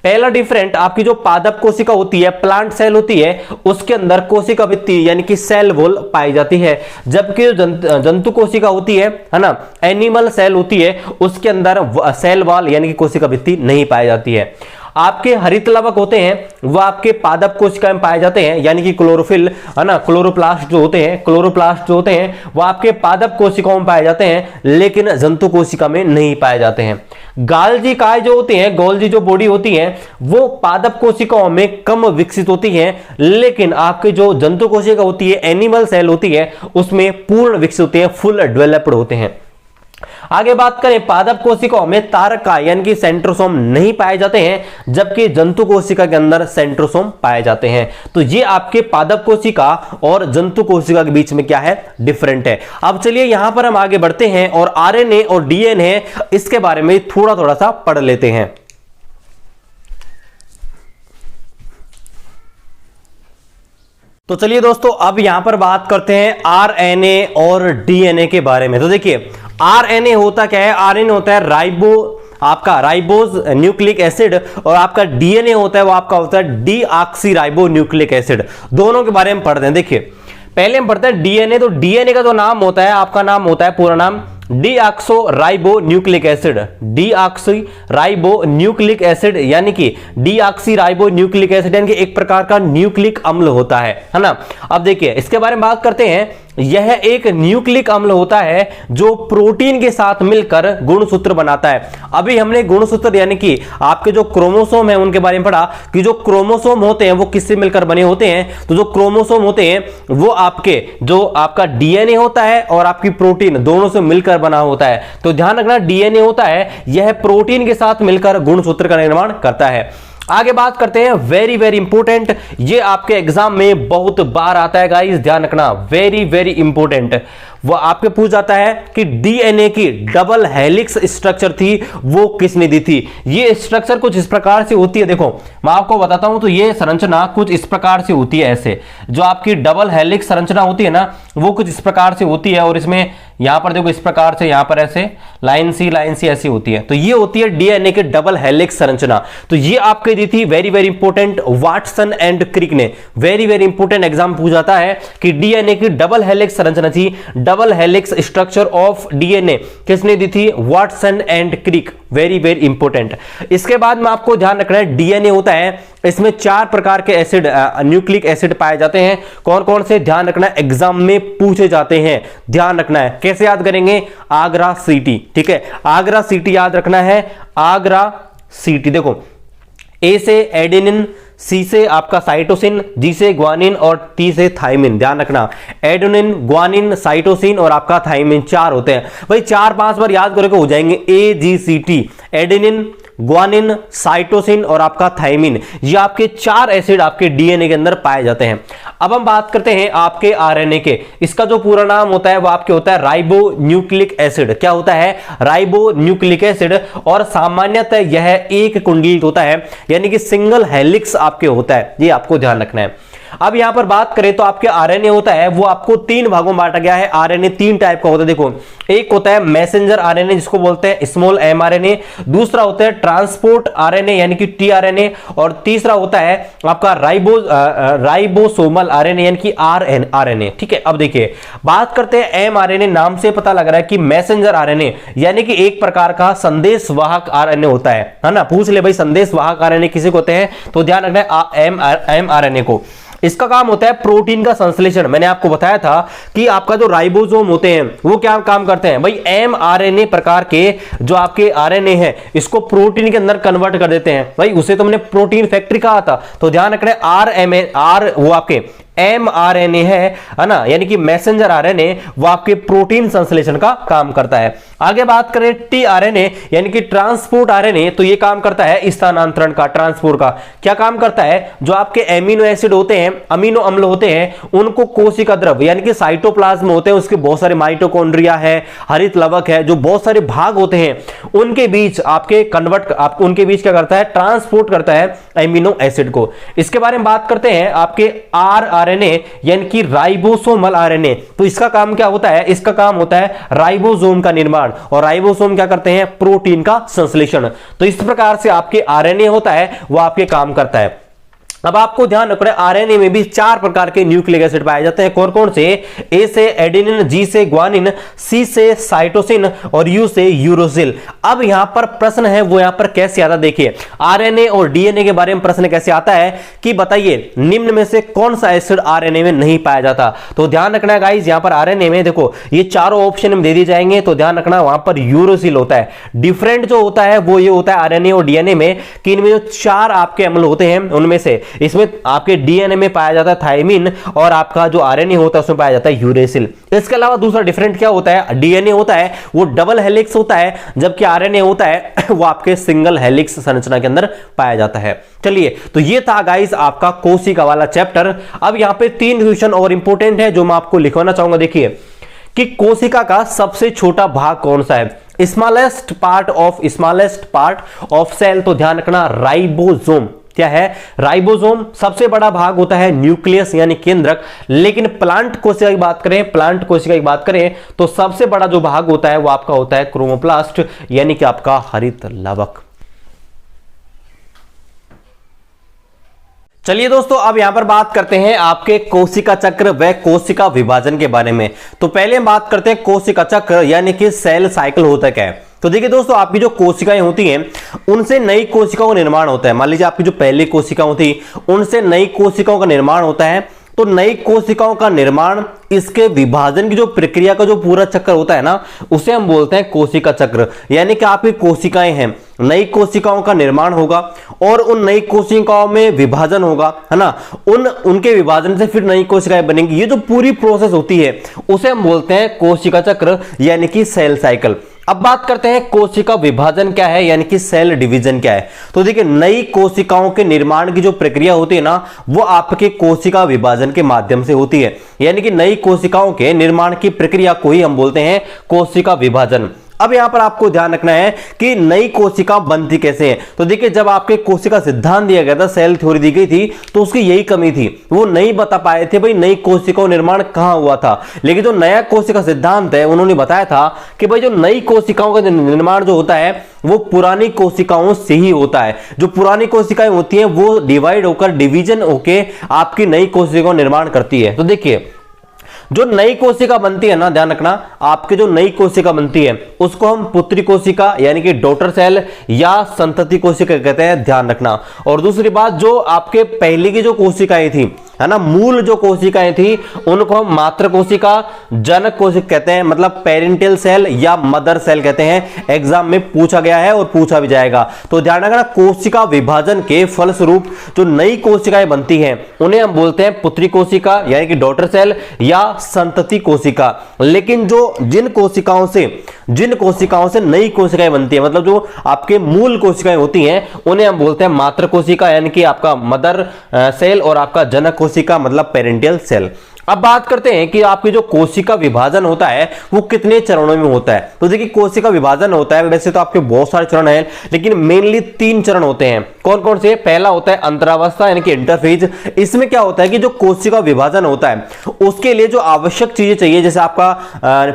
पहला डिफरेंट, आपकी जो पादप कोशिका होती है, प्लांट सेल होती है, उसके अंदर कोशिका भित्ति यानी कि सेल वॉल पाई जाती है, जबकि जो जंतु कोशिका होती है ना, एनिमल सेल होती है, उसके अंदर सेल वॉल यानी कि कोशिका भित्ति नहीं पाई जाती है। आपके हरित लवक होते हैं वह आपके पादप कोशिका में पाए जाते हैं, यानी कि क्लोरोफिल है ना, क्लोरोप्लास्ट जो होते हैं वह आपके पादप कोशिकाओं में पाए जाते हैं, लेकिन जंतु कोशिका में नहीं पाए जाते हैं। गाल्जी काय जो होती हैं, गोल्जी जो बॉडी होती है, वो पादप कोशिकाओं में कम विकसित होती है, लेकिन आपके जो जंतु कोशिका होती है, एनिमल सेल होती है, उसमें पूर्ण विकसित होते हैं, फुल डेवलप्ड होते हैं। आगे बात करें, पादप कोशिकाओं में तारका यानी कि सेंट्रोसोम नहीं पाए जाते हैं, जबकि जंतु कोशिका के अंदर सेंट्रोसोम पाए जाते हैं। तो ये आपके पादप कोशिका और जंतु कोशिका के बीच में क्या है, डिफरेंट है। अब चलिए यहां पर हम आगे बढ़ते हैं और आरएनए और डीएनए इसके बारे में थोड़ा सा पढ़ लेते हैं। तो चलिए दोस्तों, अब यहां पर बात करते हैं आरएनए और डीएनए के बारे में। तो देखिए, आरएनए होता क्या है, आरएनए होता है आपका राइबोज न्यूक्लिक एसिड, और आपका डीएनए होता है वो आपका होता है डीऑक्सी राइबो न्यूक्लिक एसिड। दोनों के बारे में पढ़ते हैं। देखिए, पहले हम पढ़ते हैं डीएनए। तो डीएनए का जो नाम होता है, आपका नाम होता है पूरा नाम deoxyribonucleic acid, deoxyribonucleic acid, यानी कि डीऑक्सी राइबो न्यूक्लिक एसिड यानी कि एक प्रकार का न्यूक्लिक अम्ल होता है ना। अब देखिए, इसके बारे में बात करते हैं। यह एक न्यूक्लिक अम्ल होता है जो प्रोटीन के साथ मिलकर गुणसूत्र बनाता है। अभी हमने गुणसूत्र यानी कि आपके जो क्रोमोसोम है उनके बारे में पढ़ा कि जो क्रोमोसोम होते हैं वो किससे मिलकर बने होते हैं। तो जो क्रोमोसोम होते हैं वो आपका डीएनए होता है और आपकी प्रोटीन दोनों से मिलकर बना होता है। तो ध्यान रखना, डीएनए होता है यह प्रोटीन के साथ मिलकर गुणसूत्र का निर्माण करता है। आगे बात करते हैं, वेरी वेरी इंपोर्टेंट, ये आपके एग्जाम में बहुत बार आता है गाइस, ध्यान रखना, वेरी वेरी इंपोर्टेंट। वो आपके पूछ जाता है कि डीएनए की डबल हेलिक्स स्ट्रक्चर थी वो किसने दी थी। ये स्ट्रक्चर कुछ इस प्रकार से होती है। देखो मैं आपको बताता हूं, तो ये संरचना कुछ इस प्रकार से होती है। ऐसे जो आपकी डबल हेलिक्स संरचना होती है ना, वो कुछ इस प्रकार से होती है, और इसमें यहां पर देखो इस प्रकार से, यहां पर ऐसे लाइन सी ऐसी होती है। तो ये होती है डीएनए के डबल हेलिक्स संरचना। तो ये आपके दी थी, very very important, Watson and Crick ने, वेरी वेरी इंपोर्टेंट एग्जाम पूछ जाता है कि डीएनए की डबल हेलिक्स संरचना थी, double helix structure of DNA किसने दी थी, Watson and Crick, very very important. इसके बाद में आपको ध्यान रखना है, डीएनए होता है, इसमें 4 प्रकार के एसिड, न्यूक्लिक एसिड पाए जाते हैं। कौन कौन से, ध्यान रखना, एग्जाम में पूछे जाते हैं, ध्यान रखना है। कैसे याद करेंगे, आगरा सीटी, ठीक है, आगरा सीटी याद रखना है, आगरा सीटी। देखो, ए से एडेनिन, सी से आपका साइटोसिन, जी से ग्वानिन और टी से थाइमिन। ध्यान रखना, एडेनिन, ग्वानिन, साइटोसिन और आपका थाइमिन 4 होते हैं। भाई 4-5 बार याद करोगे हो जाएंगे, AGCT, एडेनिन, ग्वानिन, साइटोसिन और आपका थाइमिन, ये आपके 4 एसिड आपके डीएनए के अंदर पाए जाते हैं। अब हम बात करते हैं आपके आरएनए के। इसका जो पूरा नाम होता है वो आपके होता है राइबो न्यूक्लिक एसिड। क्या होता है, राइबो न्यूक्लिक एसिड, और सामान्यतः यह एक कुंडलित होता है, यानी कि सिंगल हेलिक्स आपके होता है, ये आपको ध्यान रखना है। अब यहां पर बात करें तो आपके आरएनए होता है वो आपको 3 भागों में बांटा गया है। आरएनए 3 टाइप का होता है। देखो, एक होता है मैसेंजर आरएनए जिसको बोलते हैं स्मॉल mRNA, दूसरा होता है ट्रांसपोर्ट आरएनए यानी कि tRNA, और तीसरा होता है आपका राइबोसोमल आरएनए यानी कि rNRNA। ठीक है, अब देखिए बात करते हैं mRNA। नाम से पता लग रहा है कि मैसेंजर आरएनए यानी कि एक प्रकार का संदेशवाहक आरएनए होता है ना। पूछ ले भाई संदेशवाहक आरएनए किसे कहते हैं, तो ध्यान रखना है mRNA को। इसका काम होता है प्रोटीन का संश्लेषण। मैंने आपको बताया था कि आपका जो राइबोसोम होते हैं वो क्या काम करते हैं, भाई mRNA प्रकार के जो आपके आरएनए है इसको प्रोटीन के अंदर कन्वर्ट कर देते हैं। भाई उसे तो हमने प्रोटीन फैक्ट्री कहा था, तो ध्यान रखना है वो आपके mRNA है ना, यानी कि मैसेंजर आरएनए, वो आपके प्रोटीन संश्लेषण का काम करता है। आगे बात करें tRNA यानी कि ट्रांसपोर्ट आरएनए, तो ये काम करता है स्थानांतरण का, ट्रांसपोर्ट का। क्या काम करता है, जो आपके एमिनो एसिड होते हैं, अमीनो अम्ल होते हैं, उनको कोशिका द्रव यानी कि साइटोप्लाज्म होते हैं, उसके बहुत सारे माइटोकॉन्ड्रिया है, हरित लवक है, जो बहुत सारे भाग होते हैं उनके बीच उनके बीच क्या करता है, ट्रांसपोर्ट करता है एमिनो एसिड को। इसके बारे में बात करते हैं आपके आरएनए यानी कि राइबोसोमल आरएनए। तो इसका काम क्या होता है? इसका काम होता है राइबोसोम का निर्माण, और राइबोसोम क्या करते हैं? प्रोटीन का संश्लेषण। तो इस प्रकार से आपके आरएनए होता है वो आपके काम करता है। अब आपको ध्यान रखना है आरएनए में भी 4 प्रकार के न्यूक्लिक एसिड पाए जाते हैं। कौन कौन से? ए से एडेनिन, जी से ग्वानिन, सी से साइटोसिन और यू से यूरोसिल। अब यहां पर प्रश्न है वो यहां पर कैसे आता, देखिए आरएनए और डीएनए के बारे में प्रश्न कैसे आता है कि बताइए निम्न में से कौन सा एसिड आरएनए में नहीं पाया जाता। तो ध्यान रखना गाइस, यहां पर आरएनए में देखो ये चारों ऑप्शन में दे दिए जाएंगे, तो ध्यान रखना वहां पर यूरोसिल होता है। डिफरेंट जो होता है वो ये होता है आरएनए और डीएनए में कि इनमें जो 4 आपके अम्ल होते हैं उनमें से इसमें आपके डीएनए में पाया जाता है थायमिन, और आपका जो आरएनए होता है उसमें पाया जाता है यूरेसिल। इसके अलावा दूसरा डिफरेंट क्या होता है? डीएनए होता है वो डबल हेलिक्स होता है, जबकि आरएनए होता है वो आपके सिंगल हेलिक्स संरचना के अंदर पाया जाता है। चलिए, तो ये था गाइस आपका कोशिका वाला चैप्टर। अब यहां पे 3 क्वेश्चन और इंपॉर्टेंट है जो मैं आपको लिखवाना चाहूंगा। देखिए कि कोशिका का सबसे छोटा भाग कौन सा है? Smallest part of cell. तो ध्यान रखना राइबोसोम। क्या है? राइबोसोम। सबसे बड़ा भाग होता है न्यूक्लियस यानी केंद्रक। लेकिन प्लांट कोशिका की बात करें तो सबसे बड़ा जो भाग होता है वो आपका होता है क्रोमोप्लास्ट यानी कि आपका हरित लवक। चलिए दोस्तों, अब यहां पर बात करते हैं आपके कोशिका चक्र व कोशिका विभाजन के बारे में। तो पहले हम बात करते हैं कोशिका चक्र यानी कि सेल साइकिल होता क्या है। तो देखिए दोस्तों, आपकी जो कोशिकाएं होती हैं उनसे नई कोशिकाओं का निर्माण होता है। मान लीजिए आपकी जो पहली कोशिकाएं थी उनसे नई कोशिकाओं का निर्माण होता है। तो नई कोशिकाओं का निर्माण, इसके विभाजन की जो प्रक्रिया का जो पूरा चक्र होता है ना, उसे हम बोलते हैं कोशिका चक्र। यानी कि आपकी कोशिकाएं हैं, नई कोशिकाओं का निर्माण होगा और उन नई कोशिकाओं में विभाजन होगा, है ना। उनके विभाजन से फिर नई कोशिकाएं बनेंगी। ये जो पूरी प्रोसेस होती है उसे हम बोलते हैं कोशिका चक्र यानी कि सेल साइकिल। अब बात करते हैं कोशिका विभाजन क्या है यानी कि सेल डिवीजन क्या है। तो देखिए नई कोशिकाओं के निर्माण की जो प्रक्रिया होती है ना, वो आपके कोशिका विभाजन के माध्यम से होती है। यानी कि नई कोशिकाओं के निर्माण की प्रक्रिया को ही हम बोलते हैं कोशिका विभाजन। अब यहां पर आपको ध्यान रखना है कि नई कोशिका बनती कैसे है। तो देखिए जब आपके कोशिका सिद्धांत दिया गया था, सेल थ्योरी दी गई थी, तो उसकी यही कमी थी, वो नहीं बता पाए थे भाई नई कोशिका निर्माण कहां हुआ था। लेकिन जो नया कोशिका सिद्धांत है उन्होंने बताया था कि भाई जो नई कोशिकाओं का निर्माण जो होता है वो पुरानी कोशिकाओं से ही होता है। जो पुरानी कोशिकाएं होती हैं वो डिवाइड होकर, डिवीजन होकर आपकी नई कोशिकाओं का निर्माण करती है। तो देखिए जो नई कोशिका बनती है ना, ध्यान रखना, आपकी जो नई कोशिका बनती है उसको हम पुत्री कोशिका यानी कि डॉटर सेल या संतति कोशिका कहते हैं, ध्यान रखना। और दूसरी बात, जो आपके पहले की जो कोशिकाएं थी, है ना, मूल जो कोशिकाएं थी, उनको हम मातृ कोशिका, जनक कोशिका कहते हैं, मतलब पेरेंटियल सेल या मदर सेल कहते हैं। एग्जाम में पूछा गया है और पूछा भी जाएगा। तो ध्यान रखना, कोशिका विभाजन के फलस्वरूप जो नई कोशिकाएं बनती हैं उन्हें हम बोलते हैं पुत्री कोशिका यानी कि डॉटर सेल या संतति कोशिका। लेकिन जो जिन कोशिकाओं से नई कोशिकाएं बनती है, मतलब जो आपके मूल कोशिकाएं होती हैं, उन्हें हम बोलते हैं मातृ कोशिका यानी कि आपका मदर सेल और आपका जनक कोशिका मतलब पेरेंटियल सेल। अब बात करते हैं कि आपकी जो कोशिका विभाजन होता है वो कितने चरणों में होता है। तो देखिए कोशिका विभाजन होता है, वैसे तो आपके बहुत सारे चरण हैं, लेकिन मेनली 3 चरण होते हैं। कौन कौन से? पहला होता है अंतरावस्था यानी कि इंटरफेज। इसमें क्या होता है कि जो कोशिका विभाजन होता है उसके लिए जो आवश्यक चीजें चाहिए, जैसे आपका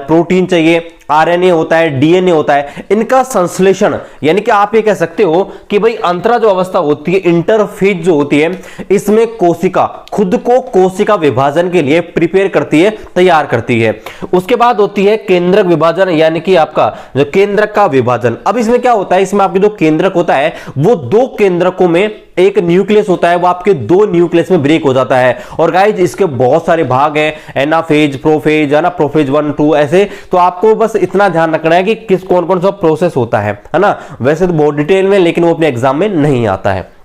प्रोटीन चाहिए, आरएनए होता है, डीएनए होता है, इनका संश्लेषण, यानी कि आप ये कह सकते हो कि भाई अंतरा जो अवस्था होती है, इंटरफेज जो होती है, इसमें कोशिका खुद को कोशिका विभाजन के लिए प्रिपेयर करती है, तैयार करती है। उसके बाद होती है केंद्रक विभाजन यानी कि आपका जो केंद्रक का विभाजन। अब इसमें क्या होता है, इसमें आपके जो केंद्रक होता है वो 2 केंद्रकों में एक न्यूक्लियस होता है, वो आपके 2 न्यूक्लियस में ब्रेक हो जाता है। और गाइज इसके बहुत सारे भाग हैं, एनाफेज, प्रोफेज, है ना, प्रोफेज 1, 2 ऐसे। तो आपको बस इतना ध्यान रखना है कि कौन कौन सा प्रोसेस होता है ना। वैसे तो बहुत डिटेल में, लेकिन वो अपने एग्जाम में नहीं आता है।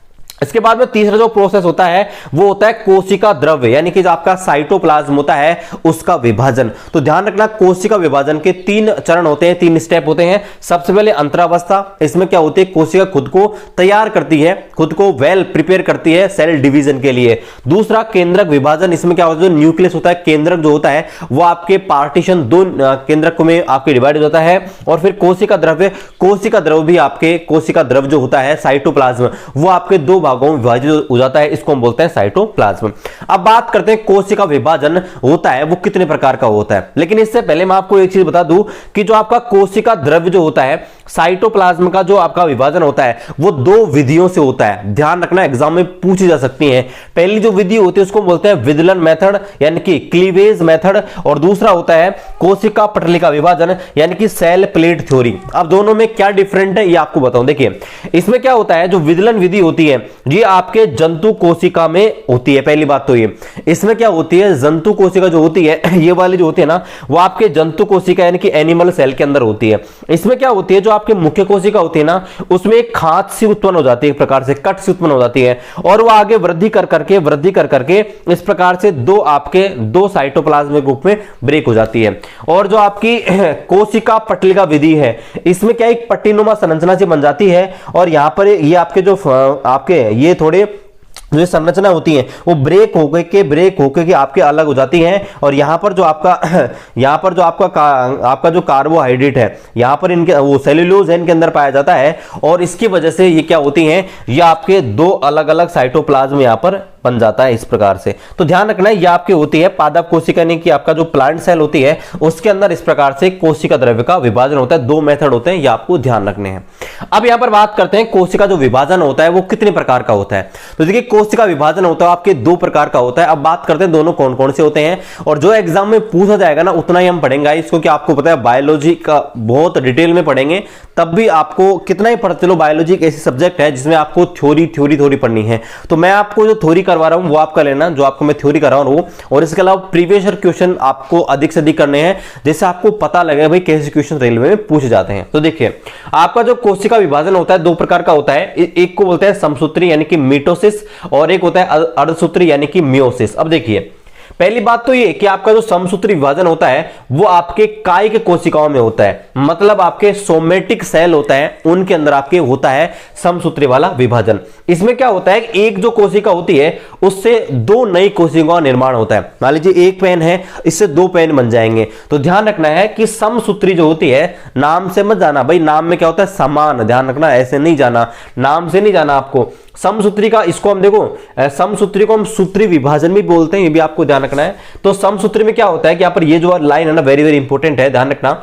इसके बाद में तीसरा जो प्रोसेस होता है वो होता है कोशिका द्रव्य यानी कि जो आपका साइटोप्लाज्म होता है उसका विभाजन। तो ध्यान रखना, कोशिका विभाजन के 3 चरण होते हैं, 3 स्टेप होते हैं। सबसे पहले अंतरावस्था, इसमें क्या होती है, कोशिका खुद को तैयार करती है, खुद को वेल प्रिपेयर करती है सेल डिवीजन के लिए। दूसरा केंद्रक विभाजन, इसमें क्या होता है, जो न्यूक्लियस होता है, केंद्रक जो होता है वो आपके पार्टीशन 2 केंद्रकों में आपके डिवाइड हो जाता है। और फिर कोशिका द्रव्य भी आपके, कोशिका द्रव्य जो होता है साइटोप्लाज्म, वो आपके 2 भागों में विभाजित हो जाता है, इसको हम बोलते हैं साइटोप्लाज्म। अब बात करते हैं कोशिका विभाजन होता है वो कितने प्रकार का होता है, लेकिन इससे पहले मैं आपको एक चीज बता दूं कि जो आपका कोशिका द्रव्य जो होता है, साइटोप्लाज्म का जो आपका विभाजन होता है वो दो विधियों से होता है। ध्यान रखना, एग्जाम में पूछी जा सकती है। पहली जो विधि होती है उसको बोलते हैं विदलन मेथड यानी कि क्लीवेज मेथड, और दूसरा होता है कोशिका पटलिका विभाजन यानी कि सेल प्लेट थ्योरी। अब दोनों में क्या डिफरेंट है ये आपको बताऊं। देखिए इसमें क्या होता है, जो विदलन विधि होती है ये आपके जंतु कोशिका में होती है। पहली बात तो ये, इसमें क्या होती है, जंतु कोशिका जो होती है ये वाली जो होती है ना वो आपके जंतु कोशिका यानी कि एनिमल सेल के अंदर होती है। इसमें क्या होती है, जो आपके मुख्य कोशिका होती है ना उसमें एक खांच सी उत्पन्न हो जाती है, एक प्रकार से कट सी उत्पन्न हो जाती है, और वो आगे वृद्धि कर करके इस प्रकार से दो साइटोप्लाज्मिक ग्रुप में ब्रेक हो जाती है। और जो आपकी कोशिका पटलिका विधि है इसमें क्या एक पट्टीनुमा संरचना से बन जाती है, और यहां पर ये आपके जो आपके ये थोड़े जो संरचना होती है वो ब्रेक होकर के आपके अलग हो जाती हैं, और यहां पर जो आपका जो कार्बोहाइड्रेट है यहां पर इनके वो सेल्यूलोज है इनके अंदर पाया जाता है, और इसकी वजह से ये क्या होती हैं, ये आपके दो अलग अलग साइटोप्लाज्म यहां पर बन जाता है इस प्रकार से। तो ध्यान रखना ये आपकी होती है पादप कोशिका यानी कि आपका जो प्लांट सेल होती है उसके अंदर इस प्रकार से कोशिका द्रव्य का विभाजन होता है। दो मेथड होते हैं, ये आपको ध्यान रखने हैं। अब यहां पर बात करते हैं कोशिका जो विभाजन होता है वो कितने प्रकार का होता है। तो देखिए कोशिका विभाजन होता है आपके दो प्रकार का होता है। अब बात करते हैं दोनों कौन कौन से होते हैं, और जो एग्जाम में पूछा जाएगा ना उतना ही हम पढ़ेंगे इसको, कि आपको पता है बायोलॉजी का बहुत डिटेल में पढ़ेंगे, तब भी आपको कितना ही पढ़ते लो, बायोलॉजी एक ऐसी सब्जेक्ट है जिसमें आपको थ्योरी पढ़नी है। तो मैं आपको जो थ्योरी करवा रहा हूं वो आपका लेना, जो आपको मैं थ्योरी कर रहा हूं, और इसके अलावा प्रीवियस ईयर क्वेश्चन आपको अधिक से अधिक करने हैं, जैसे आपको पता लगे भाई कैसे क्वेश्चन रेलवे में पूछे जाते हैं। तो देखिए आपका जो कोशिका विभाजन होता है दो प्रकार का होता है, एक को बोलते हैं समसूत्री यानी कि मिटोसिस, और एक होता है अर्धसूत्री यानी कि मियोसिस। अब देखिए पहली बात तो ये कि आपका जो समसूत्री विभाजन होता है वो आपके कायिक कोशिकाओं में होता है, मतलब आपके सोमेटिक सेल होता है उनके अंदर आपके होता है समसूत्री वाला विभाजन। इसमें क्या होता है, एक जो कोशिका होती है उससे दो नई कोशिकाओं का निर्माण होता है। मान लीजिए एक पेन है, इससे दो पेन बन जाएंगे। तो ध्यान रखना है कि समसूत्री जो होती है, नाम से मत जाना भाई, नाम में क्या होता है समान, ध्यान रखना ऐसे नहीं जाना, नाम से नहीं जाना आपको। समसूत्री का इसको हम देखो, समसूत्री को हम सूत्री विभाजन भी बोलते हैं, ये भी आपको ध्यान रखना है। तो समसूत्री में क्या होता है कि यहां पर ये जो लाइन है ना वेरी वेरी इंपॉर्टेंट है, ध्यान रखना।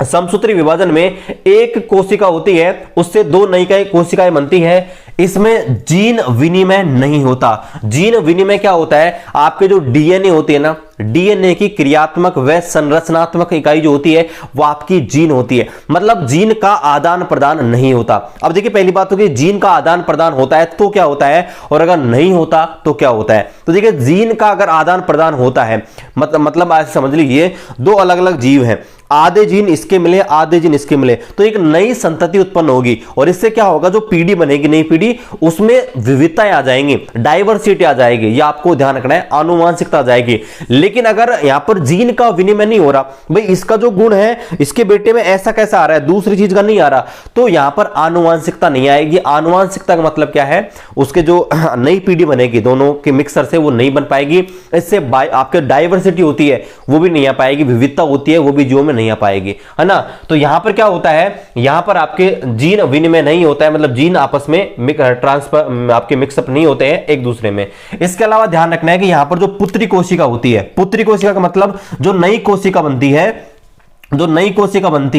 समसूत्री विभाजन में एक कोशिका होती है उससे दो नई कोशिकाएं बनती है, इसमें जीन विनिमय नहीं होता। जीन विनिमय क्या होता है, आपके जो डीएनए होती है ना, डीएनए की क्रियात्मक व संरचनात्मक इकाई जो होती है वो आपकी जीन होती है, मतलब जीन का आदान प्रदान नहीं होता। अब देखिए पहली बात तो कि जीन का आदान प्रदान होता है तो क्या होता है, और अगर नहीं होता तो क्या होता है। तो देखिए जीन का अगर आदान प्रदान होता है मतलब ऐसे समझ लीजिए दो अलग अलग जीव हैं, आधे जीन इसके मिले आधे जीन इसके मिले, तो एक नई संतति उत्पन्न होगी, और इससे क्या होगा, जो पीढ़ी बनेगी नई पीढ़ी उसमें विविधताएं आ जाएंगी, डाइवर्सिटी आ जाएगी, ये आपको ध्यान रखना है, आनुवांशिकता आ जाएगी। लेकिन अगर यहां पर जीन का विनिमय नहीं हो रहा, भाई इसका जो गुण है इसके बेटे में ऐसा कैसा आ रहा है, दूसरी चीज का नहीं आ रहा, तो यहां पर आनुवांशिकता नहीं आएगी। आनुवांशिकता का मतलब क्या है, उसके जो नई पीढ़ी बनेगी दोनों के मिक्सर से वो नहीं बन पाएगी, इससे आपके डाइवर्सिटी होती है वो भी नहीं आ पाएगी, विविधता होती है वो भी जीवों में नहीं आ पाएगी, है ना। तो यहां पर क्या होता है, यहां पर आपके जीन विनिमय नहीं होता है, मतलब जीन आपस में ट्रांसफर आपके मिक्सअप नहीं होते हैं एक दूसरे में। इसके अलावा ध्यान रखना है कि यहां पर जो पुत्री कोशिका होती है, पुत्री कोशिका का मतलब जो नई कोशिका बनती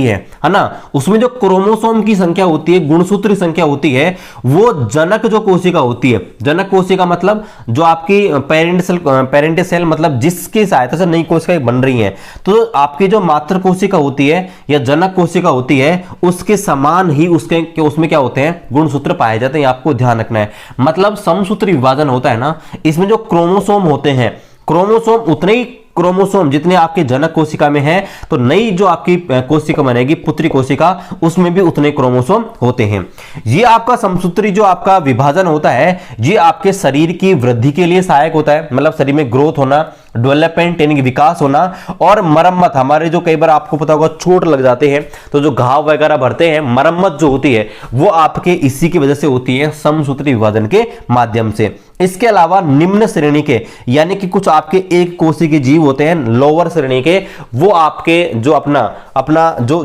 है, है ना, उसमें जो क्रोमोसोम की संख्या होती है, गुणसूत्री संख्या होती है, वो जनक जो कोशिका होती है, जनक कोशिका मतलब जो आपकी पेरेंट सेल मतलब जिसकी सहायता से नई कोशिकाएं बन रही हैं, तो आपकी जो मातृ कोशिका होती है या जनक कोशिका होती है उसके समान ही उसमें क्या होते हैं, गुणसूत्र पाए जाते हैं, आपको ध्यान रखना है। मतलब समसूत्री विभाजन होता है ना, इसमें जो क्रोमोसोम होते हैं, क्रोमोसोम उतने ही क्रोमोसोम जितने आपके जनक कोशिका में है, तो नई जो आपकी कोशिका बनेगी पुत्री कोशिका उसमें भी उतने क्रोमोसोम होते हैं। ये आपका समसूत्री जो आपका विभाजन होता है ये आपके शरीर की वृद्धि के लिए सहायक होता है, मतलब शरीर में ग्रोथ होना, डेवलपमेंट यानी कि विकास होना, और मरम्मत, हमारे जो कई बार आपको पता होगा चोट लग जाते हैं तो जो घाव वगैरह भरते हैं, मरम्मत जो होती है वो आपके इसी की वजह से होती है, समसूत्री विभाजन के माध्यम से। इसके अलावा निम्न श्रेणी के यानी कि कुछ आपके एक कोशिकीय के जीव होते हैं लोअर श्रेणी के, वो आपके जो अपना जो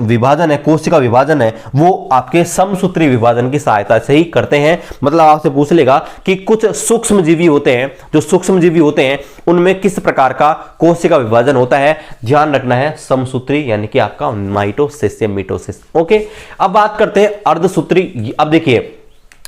विभाजन है, कोशिका विभाजन है, वो आपके समसूत्री विभाजन की सहायता से ही करते हैं। मतलब आपसे पूछ लेगा कि कुछ सूक्ष्म जीवी होते हैं, जो सूक्ष्म जीवी होते हैं उनमें किस प्रकार का कोशिका विभाजन होता है, ध्यान रखना है समसूत्री यानी कि आपका माइटोसिस या मिटोसिस। ओके, अब बात करते हैं अर्धसूत्री। अब देखिए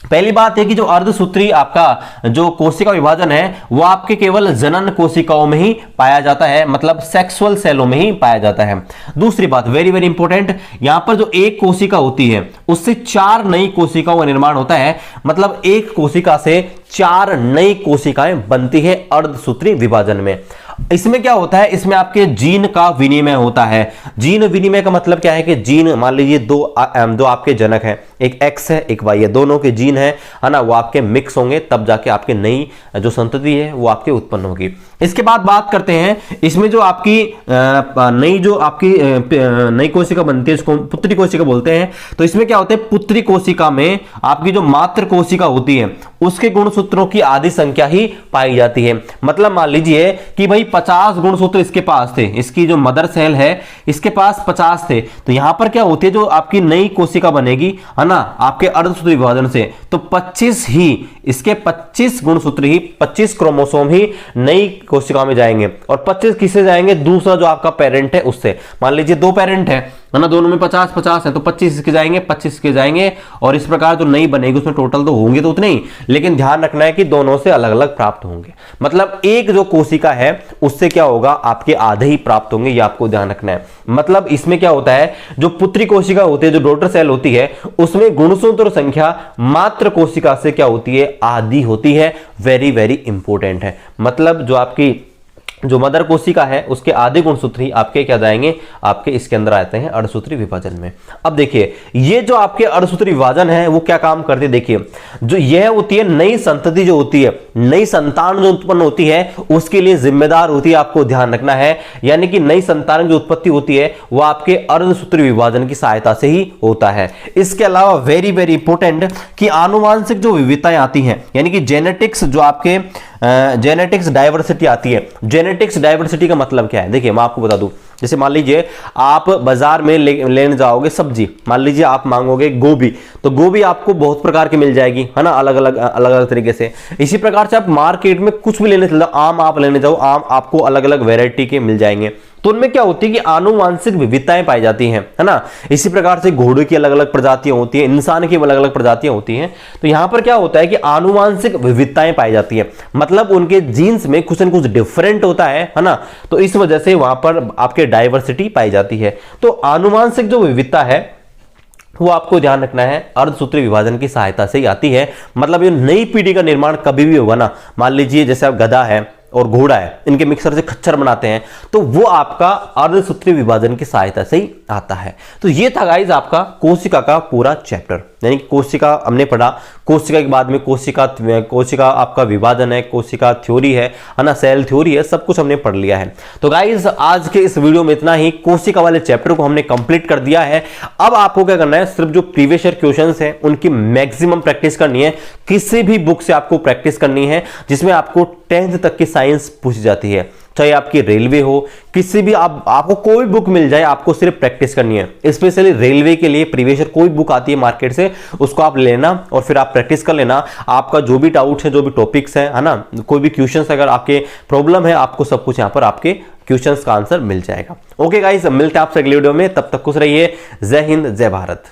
पहली बात है कि जो अर्धसूत्री आपका जो कोशिका विभाजन है वो आपके केवल जनन कोशिकाओं में ही पाया जाता है, मतलब सेक्सुअल सेलों में ही पाया जाता है। दूसरी बात वेरी वेरी इंपॉर्टेंट, यहां पर जो एक कोशिका होती है उससे 4 नई कोशिकाओं का निर्माण होता है, मतलब एक कोशिका से 4 नई कोशिकाएं बनती है अर्धसूत्री विभाजन में। इसमें क्या होता है, इसमें आपके जीन का विनिमय होता है। जीन विनिमय का मतलब क्या है कि जीन, मान लीजिए दो आपके जनक हैं, एक एक्स है एक वाई है, दोनों के जीन है ना, वो आपके मिक्स होंगे तब जाके आपके नई जो संतति है वो आपके उत्पन्न होगी। इसके बाद बात करते हैं इसमें जो आपकी नई जो आपकी नई कोशिका बनती है इसको पुत्री कोशिका बोलते हैं। तो इसमें क्या होता है, पुत्री कोशिका में आपकी जो मातृ कोशिका होती है उसके गुणसूत्रों की आधी संख्या ही पाई जाती है। मतलब मान लीजिए कि भाई 50 गुणसूत्र इसके पास थे, इसकी जो मदर सेल है इसके पास 50 थे, तो यहां पर क्या होती है जो आपकी नई कोशिका बनेगी है ना आपके अर्धसूत्री विभाजन से, तो 25 ही इसके 25 गुणसूत्र ही 25 क्रोमोसोम ही नई कोशिका में जाएंगे, और 25 किससे जाएंगे, दूसरा जो आपका पेरेंट है उससे। मान लीजिए 2 पेरेंट है ना, दोनों में 50-50 है तो 25 इसके जाएंगे 25 के जाएंगे, और इस प्रकार जो नई बनेगी उसमें टोटल तो होंगे तो उतने ही, लेकिन ध्यान रखना है कि दोनों से अलग अलग प्राप्त होंगे। मतलब एक जो कोशिका है उससे क्या होगा, आपके आधे ही प्राप्त होंगे, ये आपको ध्यान रखना है। मतलब इसमें क्या होता है, जो पुत्री कोशिका होती है, जो डॉटर सेल होती है, उसमें गुणसूत्र संख्या मात्र कोशिका से क्या होती है, आधी होती है। वेरी वेरी इंपॉर्टेंट है। मतलब जो आपकी जो मदर कोशिका है उसके आधे गुणसूत्र ही आपके क्या जाएंगे, आपके इसके अंदर आते हैं अर्धसूत्री विभाजन में। अब देखिए ये जो आपके अर्धसूत्री विभाजन है वो क्या काम करती है, देखिए जो यह होती है नई संतति जो होती है, नई संतान जो उत्पन्न होती है उसके लिए जिम्मेदार होती है, आपको ध्यान रखना है। यानी कि नई संतान जो उत्पत्ति होती है वो आपके अर्धसूत्री विभाजन की सहायता से ही होता है। इसके अलावा वेरी वेरी इंपॉर्टेंट कि आनुवांशिक जो विविधताएं आती हैं, यानी कि जेनेटिक्स जो आपके जेनेटिक्स डाइवर्सिटी आती है। जेनेटिक्स डाइवर्सिटी का मतलब क्या है, देखिए मैं आपको बता दूं, जैसे मान लीजिए आप बाजार में लेने जाओगे सब्जी, मान लीजिए आप मांगोगे गोभी, तो गोभी आपको बहुत प्रकार की मिल जाएगी है ना, अलग अलग तरीके से। इसी प्रकार से आप मार्केट में कुछ भी लेने चले जाओ, आम आप लेने जाओ, आम आपको अलग अलग वेराइटी के मिल जाएंगे। तो उनमें क्या होती है कि आनुवांशिक विविधताएं पाई जाती हैं, है ना। इसी प्रकार से घोड़े की अलग अलग प्रजातियां होती हैं, इंसान की अलग अलग प्रजातियां होती हैं। तो यहां पर क्या होता है कि आनुवांशिक विविधताएं पाई जाती हैं, मतलब उनके जीन्स में कुछ न कुछ डिफरेंट होता है ना। तो इस वजह से वहां पर आपके डाइवर्सिटी पाई जाती है। तो आनुवांशिक जो विविधता है वो आपको ध्यान रखना है अर्धसूत्री विभाजन की सहायता से ही आती है। मतलब ये नई पीढ़ी का निर्माण कभी भी होगा ना, मान लीजिए जैसे आप गधा है और घोड़ा है, इनके मिक्सर से खच्चर बनाते हैं, तो वो आपका अर्धसूत्री विभाजन की सहायता से ही आता है। तो ये था गाइस आपका कोशिका का पूरा चैप्टर, यानी कि कोशिका हमने पढ़ा, कोशिका के बाद में कोशिका आपका विभाजन है, कोशिका थ्योरी है ना, सेल थ्योरी है, सब कुछ हमने पढ़ लिया है। तो गाइस आज के इस वीडियो में इतना ही, कोशिका वाले चैप्टर को हमने कंप्लीट कर दिया है। अब आपको क्या करना है, सिर्फ जो प्रीवियस ईयर क्वेश्चंस हैं उनकी मैक्सिमम प्रैक्टिस करनी है, किसी भी बुक से आपको प्रैक्टिस करनी है जिसमें आपको 10th तक की साइंस पूछी जाती है, चाहे आपकी रेलवे हो, किसी भी आपको कोई बुक मिल जाए, आपको सिर्फ प्रैक्टिस करनी है। स्पेशली रेलवे के लिए प्रीवियस ईयर कोई बुक आती है मार्केट से, उसको आप लेना और फिर आप प्रैक्टिस कर लेना। आपका जो भी डाउट है, जो भी टॉपिक्स है ना, कोई भी क्वेश्चंस अगर आपके प्रॉब्लम है, आपको सब कुछ यहाँ पर आपके क्वेश्चंस का आंसर मिल जाएगा। ओके गाइस, मिलते हैं आपसे अगले वीडियो में, तब तक खुश रहिए। जय हिंद, जय भारत।